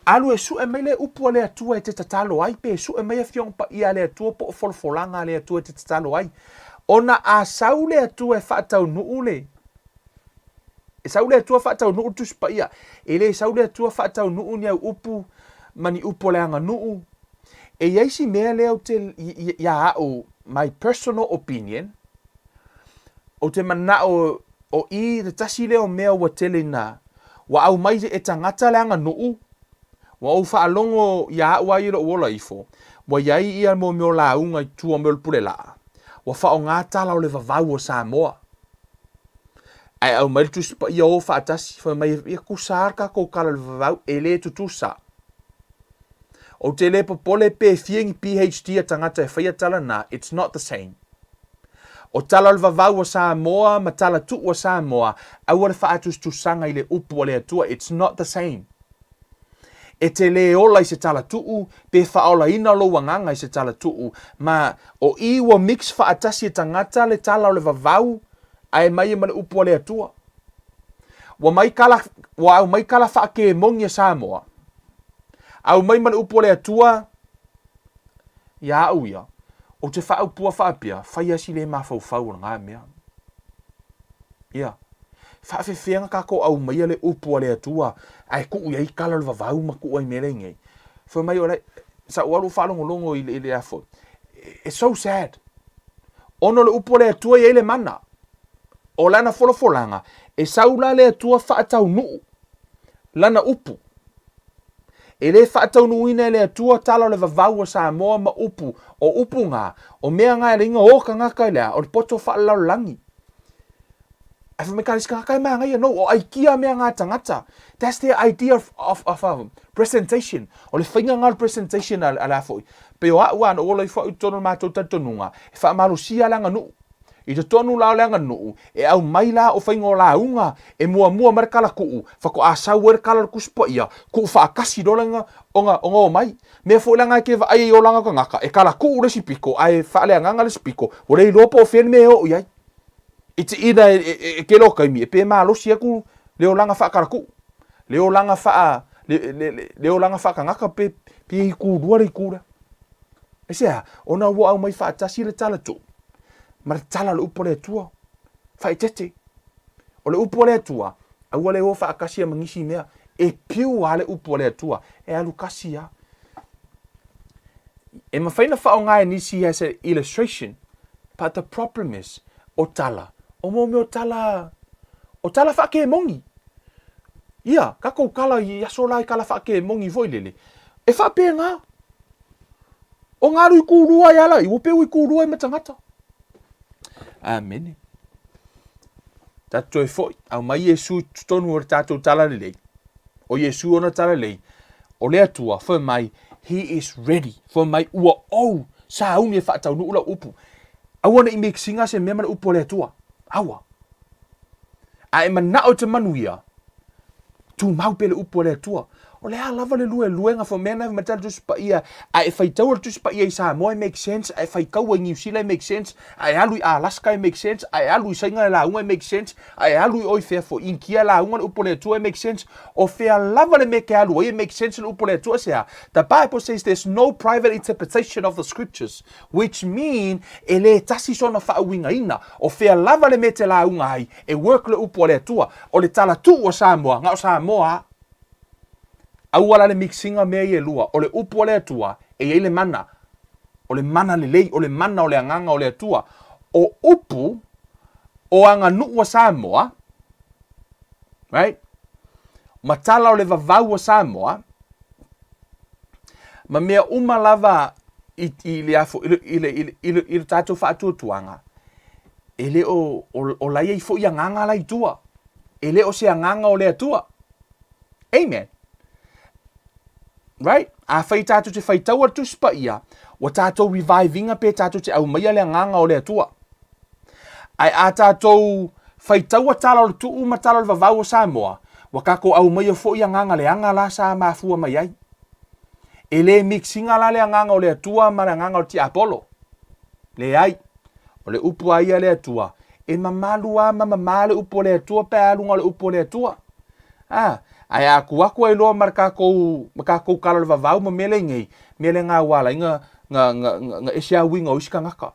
Alu e su e mai le upu le atua e te tatalo ai. Pe su e mai e fiong pa ia le atua po folfolanga le atua e te tatalo ai. Ona a sau le atua e whaatau nuu le. E sau le atua whaatau nuu tuspa ia. E le sau le atua whaatau nuu ni au upu. Mani upu le anga nuu. E yaisi mea leo te ia au my personal opinion. O te mana o i te tasi leo mea wa tele na. Wa au mai e tangata le anga nuu. Wa au whaalongo ia au ai lo wola ifo. Wa iai ia mo meo la unga i tua meo pule la. Wa whao ngā tala o le vavau o Samoa. Ai au mai tuspa ia o whaatasi. Wha mai ia kusarka ko kala le vavau e le tutusa. O te le popole pe fiengi PhD a tangata e whaia tala na. It's not the same. O tala le vavau o Samoa, ma tala tu o Samoa, au le whaatus tu sanga i le upu o le atua, it's not the same. E te le ola i se tala tuu, pe whaola ina lo wanganga i se tala tuu, ma o iwa mix whaatasi e tangata le tala o le vavau, ai mai e ma le upu o le atua. Wa au mai kala whaake mongi a Samoa. Au mai ma le upu o le atua, ia au ia. O te whaau pua whaapia, whai asi le mawhau na ngā mea. Ia. Whaafewhenga kako au mai le upu le atua, ai ku iai kala le vavau ma ku ai mere ngei. Wha mai o le, sa uaru whalongolongo i le afo. It's so sad. Ono le upu le atua iai le mana. O lana wholofolanga, e saula le atua whaatau nuu. Lana upu. E le whaatau nuina le atua tala le vavau o Samoa ma upu. O upu ngā. O mea ngā ringa o ka ngaka lea. O le poto whaalau langi. Ai me karis ka kai manga ia no o ai kia me nga tangata. That's the idea of presentation. O le whainga ngal presentation ala foi. Pe o wan o le foi tono matou tatonunga. E wha marusia langa nu. I te tonu lao langa nu. E au mai la o whainga o la unga. E mua markala kuu. Whako a sauer kala kuspo ia. Kuu whaakasi do langa onga o mai. Me fo langa ke va ai o langa ka ngaka. E kala kuu resi piko. Ai whaale nganga resi piko. O rei lopo o when me o iai. Iti ida ke loka imi. E pe maa losi aku leo langa whaakara kuu. Leo langa wha ka ngaka pe i kūrua rei kūra. E sea, ona ua au mai whaatasi le tala tu. Ma le tala le upo le atua. Whai tete. O le upo le atua. Aua le o whaakasi a mangisi mea. E piu a le upo le atua. E alu kasi a. E mawhaina whao ngai nisi as an illustration. But the problem is, o tala. O mo me o tala. O tala whaake mongi. Ia, kako kala i aso lai kala whaake mongi voi lele. E whape ngā. O ngaru i kūrua i ala. I wopeu i kūrua i matangata. Amen. Tato e foi. Au mai Yesu tonu o tato tala lei. O Yesu ona tala lei. O lea tua, for mai, he is ready. For mai ua ou. Sa umi e whaatau nu ula upu. Aua na i me singa se mea mana upu o lea tua. Aua. A e mana o te manuia. Tu mau pele upu o lea tua. O lea lava le luenga for mena matala tu spa ia. A e whaitau tu spa ia i Samoa make sense. A e whaikau i New Zealand make sense. A e alu i Alaska make sense. A e alu i Sainga la unga make sense. A e alu i oi fea fo inkia la unga upo le tua make sense. O fea lava le meke alu i make sense le upo le tua sea. The Bible says there's no private interpretation of the scriptures. Which mean e le tasi sona whaawinga ina. O fea lava le mete la unga ai. E work le upo le tua. O le tala tu o Samoa. Nga o Samoa. Auala le mixinga mea i e lua, o le upu o le atua, e le mana. O le mana le lei, o le mana o le anganga o le atua. O upu, o anga nuu wa Samoa, right? Matala o le vavau wa Samoa, ma mea uma lava i le tātou Faatuatuanga. E le o laia i fo i anganga la i tua. E le o se anganga o le atua. Amen. Right? A whai tātou te whai taua tu spa ia. Wa tātou revivinga pe tātou te au maia le nganga o le atua. Ai a tātou whai taua tala o le tuu ma tala o le vavau o Samoa. Wa kako au maia fo ia nganga le anga la sa mafua mai ai. E le mixinga la le nganga o le atua ma le nganga o ti Apollo. Le ai. O le upu aia le atua. E mamalua ma mamale upu le atua pe alunga le upu le atua. Ah. Ai aku ai loa markakou kala le vavau ma mele ngei. Mele ngā wala nga esia winga o iska ngaka.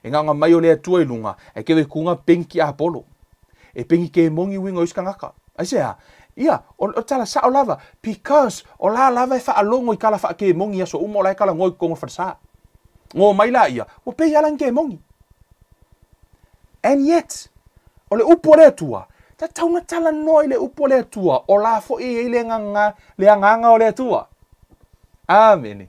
E ngā mai o le atua i lunga. E kewe kunga penki a Apollo. E penki ke mongi winga o iska ngaka. Ai sea, ia, o tala sa o lava. Because o la lava e whaalongo i kala wha ke mongi aso umo la e kala ngoi kongo whansa. Ngō mai la ia, o pe yalang ke mongi. And yet, o le upo le atua, ta tauna tala noi le upo le atua. O la fo e le anganga o le atua. Amen.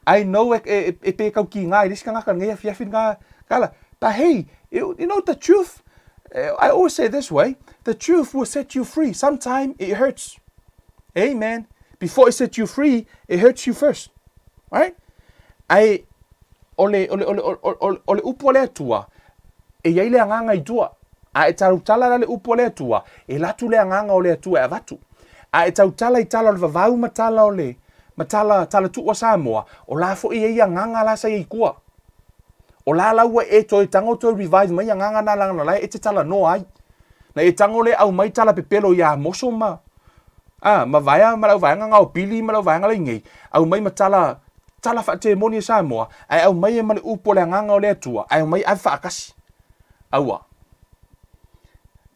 I know e pe kau ki ngā, riska ngaka ngai fiafin ngā kala. But hey, you know the truth, I always say this way, the truth will set you free. Sometimes it hurts. Amen. Before it sets you free, it hurts you first. Right? O le upo le atua, e iai le anganga i tua. A e tautala le upo le atua, e latu le anganga o le atua e avatu. A e tautala i tala o le vavau matala o le, matala tala tu o Samoa, o la fo i anganga la sa i kua. O la laua e toi tango toi revive mai anganga na langa lai e te tala no ai. Na e tango le au mai tala pepelo ia moso ma. Ma vaia ma lau vaanga ngau pili ma lau vaanga le ngei. Au mai matala tala fa te moni Samoa, ai au mai e ma le upo le anganga o le atua, ai au mai ai whaakasi. Aua.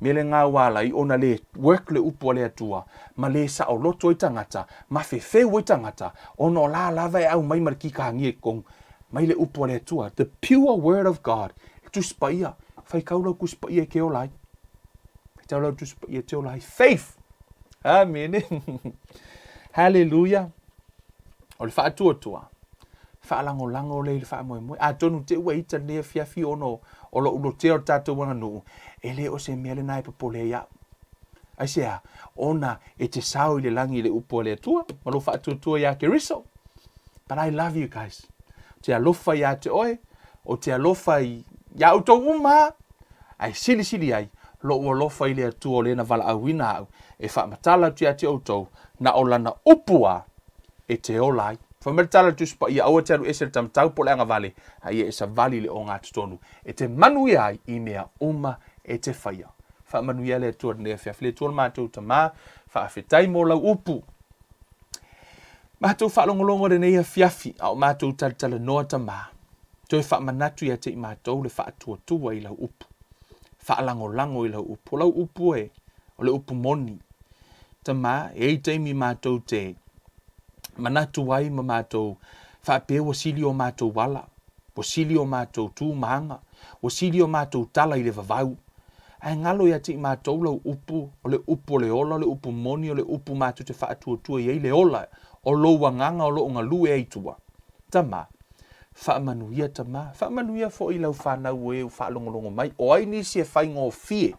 Mele ngā wala i ona le work le upo le atua, ma le sa o loto i tangata, ma fe o i tangata, ona o la lava e au mai mariki ka hangi e kong, mai le upo le atua, the pure word of God, tu spaia, whai kaulau ku spaia ke o lai, kaulau tu spaia te o lai, faith, amen, hallelujah, o le Faatuatua, whaalango le whaamoe. A tonu te ua ita nea fiafi ono o lo ulo te o tātou wana nuu. E le o se mea le nai papole ia. Ai sea, ona e te sao i le langi le upo le atua. Ma lo Faatuatua ia ke riso. But I love you guys. Te alofa ia te oe. O te alofa i ia utou uma. Ai sili ai. Lo ua lofa i le atua o le na valaauina au. E whaamatala tu ia te outou. Na o lana upua e te olai. Whameritala tu spa ia aua te aru ese tam tau po le anga vale. Ai e sa vali le o ngā tutonu. E te manu ia ai i mea uma e te whaia. Whaamanu ia le atua nea whiawhile tuol mātou ta mā. Whaafetai mō lau upu. Mātou whaalongolongo re neia whiawhi. Au mātou taritala noa ta mā. Toi whaamanatu ia te i mātou le Faatuatua i lau upu. Whaalango i lau upu. O lau upu e. O le upu moni. Ta mā e i teimi mātou te manatu wai ma mātou whaapea wasili o mātou wala, wasili o mātou tū maanga, wasili o mātou tala i le vavau. Ai ngalo ia te i mātou lau upu, o le upu o le ola, o le upu moni, o le upu mātou te Faatuatua i le ola, o lo wanganga, o lo unga lue eitua. Tama, whaamanuia tama, whaamanuia fo i lau whanau e u whaalongolongo mai, o ai nisi e whai ngō fie,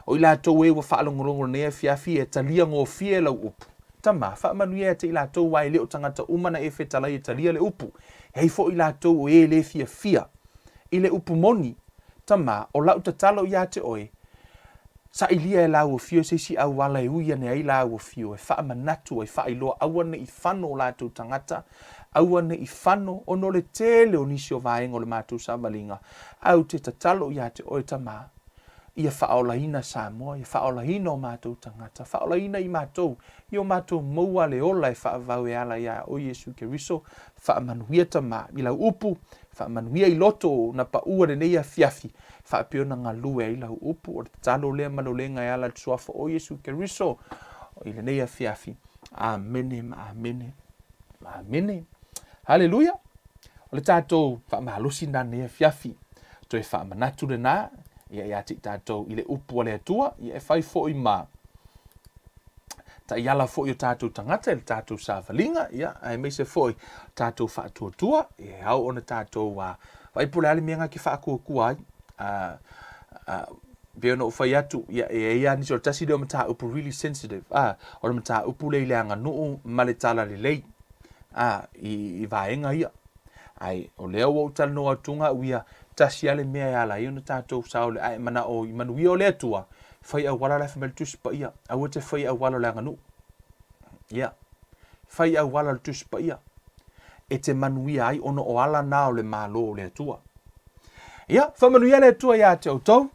o i lātou e wa whaalongolongo nea fiafi e talia ngō fie lau upu. Tama, whaamanuia te i lātou wai leo tangata umana e whetala i talia le upu. Hei fo i lātou e le fia. I le upu moni. Tama, o lau tatalo ia te oe. Sa ilia e lau o fio, se si au wala e uia ne ai lau o fio. E whaamanatu e whaailoa awane i whano o lātou tangata. Awane i whano o no le tele o nisi o vaenga o le mātou samalinga. Au te tatalo ia te oe tama. Ia whaolaina Samoa, ia whaolaina o mātou tangata, whaolaina i mātou, i o mātou maua le ola e whaavau e ala ia o Iesu Keriso, whaamanuia tama, i lau upu, whaamanuia i loto na pa ua re neia fiafi, whaapiona ngā lue i lau upu, o te talo lea manolenga e ala tsuafa o Iesu Keriso, i le neia fiafi. Amene, amene, amene. Hallelujah. O le tātou whaamahalosi nā neia fiafi, toi whaamanatu le nā, ia te tātou i le upu le atua, ia e whai fo i mā. Ta iala fo i o tātou tangata, i le tātou sāwalinga, ia, ai mei se fo i tātou Faatuatua, e hau ona tātou wai pule ali mianga ki whaakua ai. Beo no whai atu, ia ia nisi o tasi leo mata upu really sensitive. O le mata upu le leanga nuu male tala le lei. I vaenga ia. Ai, o leo o tala no atunga uia, tasi ale mea ala i ona tātou saole ai mana o i manuia o le atua whai au wala lai whamele tuspa ia au te whai au wala le anganu ia whai au wala le tuspa ia e te manuia ai ono o ala nā o le mālo o le atua ia whamanuia le atua ia te autou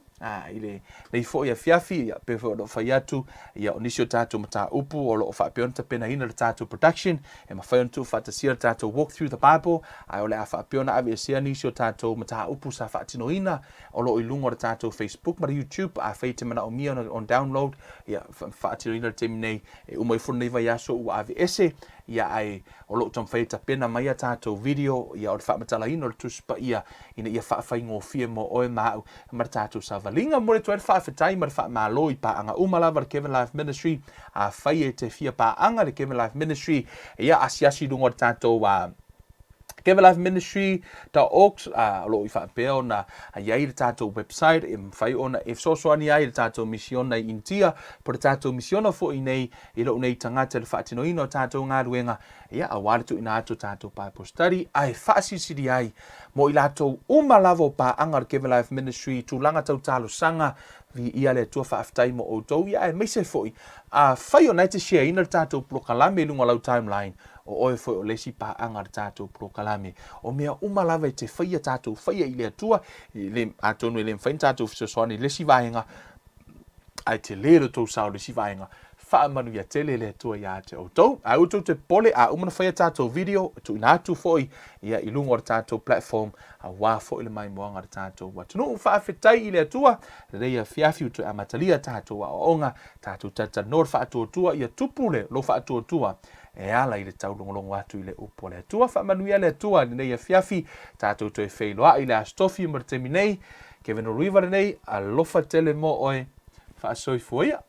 i le fo ia fiafi ia pe fo do whai atu ia o nisi o tātou mata upu o lo o whapeonta pena hina le tātou production e ma whai ontu whatasia le tātou walk through the Bible ai o le a whapeona awe sia nisi o tātou mata upu sa whaatino ina o lo i lungo le tātou Facebook ma YouTube a whai te mana o mia on download ia whaatino ina le temi nei e umai furu nei vai aso ua awe ese ia ai o lo tom whai ta pena mai a tātou video ia o le whaamatala ina o le tuspa ia ina ia whaafai ngō fia mo oe mau ma le tātou sa valinga mo le tuere whaafetai ma le whaamalo i paanga umalawa le Kevin Life Ministry a whai e te fia paanga le Kevin Life Ministry ia asiasi lungo le tātou Kevin Life Ministry.org lo i whaapea ona iai le tātou website e mwhai ona e sosoani ai le tātou misiona i intia po le tātou misiona fo i nei i lo nei tangata le whaatino ino tātou ngā ruenga ia a wāretu ina atu tātou Bible Study ai whaasisiri ai mo i lātou umalavo pa anga le Kevin Life Ministry tūlanga tau tālo sanga vi ia le tua whaaftai mo o tau ia e meise foi a whai o nei te share ina le tātou prokalame lunga lau timeline o oe foi o lesi pa anga le tātou prokalame o mea umalava te whaia tātou whaia i le atua le atonu le mwhain tātou fisosoani lesi vaenga ai te lero tau sao lesi vaenga whaamanu ia tele le atua ia te o tau a utou te pole a umana whaia tātou video tu ina atu foi ia i lunga o le tātou platform a wā foi le mai moanga le tātou watunu whaafetai i le atua le reia fiafi utu a matalia tātou a onga tātou tata nor Faatuatua ia tupule lo Faatuatua e ala i le taulongolongo atu i le upo le atua whaamanuia le atua ni nei a fiafi tātou toi whailoa i le astofi mar temi nei Kevin O'Riva nei a lofa tele mo oe whaasoi fuia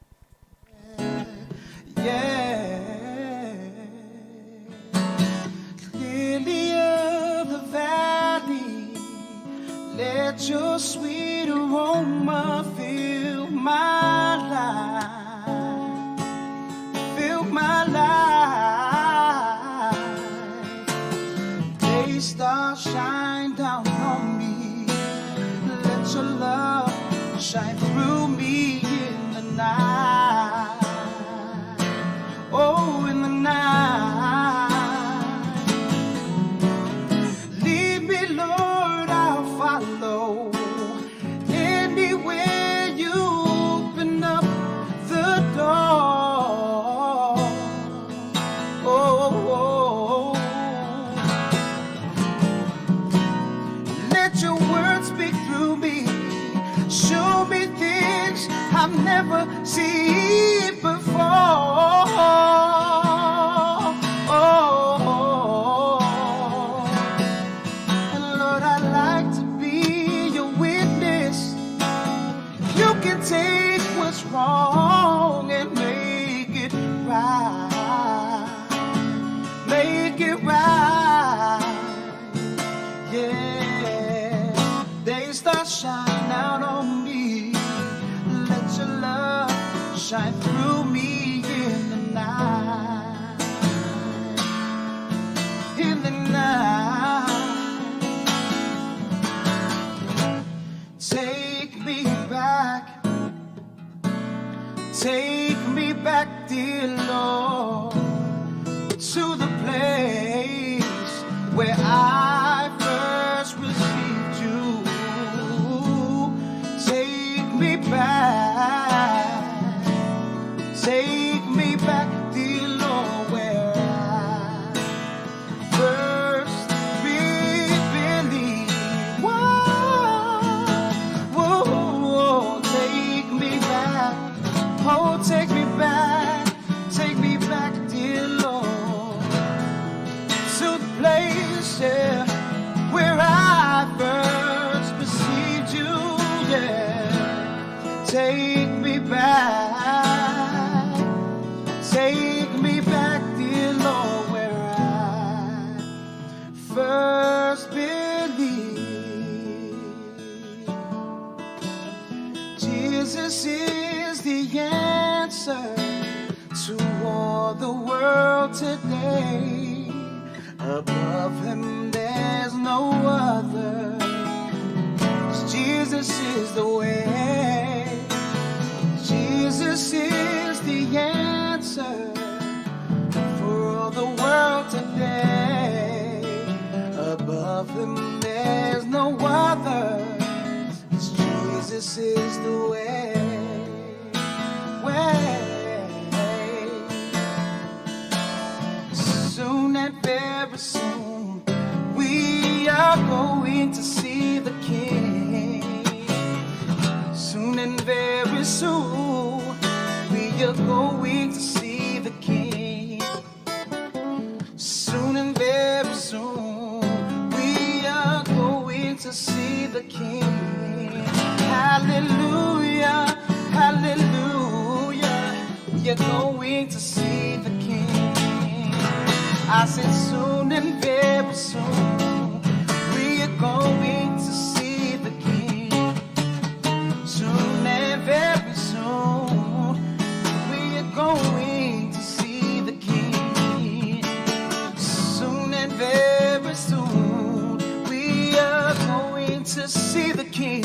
Clearly Let your sweet aroma fill my life, fill my life. Day stars shine down on me. Let your love shine through me in the night. Oh, in the night. Lead me, Lord, I'll follow. Anywhere you open up the door. Oh, let your words speak through me. Show me things I've never seen before. And Lord, I'd like to be your witness. You can take what's wrong and make it right. Make it right. Yeah. They start shining out on me. Let your love shine through me in the night. In the night. Take me back. Take me back, dear Lord, to the place where I first received you. Take me back. Take me back, dear Lord, where I first believed. Whoa, whoa, take me back. Oh, take me back. Take me back, dear Lord, to the place, yeah, where I first received you, yeah. Take me back. Take me back, dear Lord, where I first believed. Jesus is the answer to all the world today. Above him there's no other. 'Cause Jesus is the way. Jesus is the answer for all the world today. Above him there's no other. 'Cause Jesus is the way. Soon and very soon we are going to see the King. Soon and very soon we are going to see the King. Soon and very soon we are going to see the King. Hallelujah, hallelujah, we are going to see the King. I said soon and very soon we are going to see the King. Soon and very soon we are going to see the King. Soon and very soon we are going to see the King.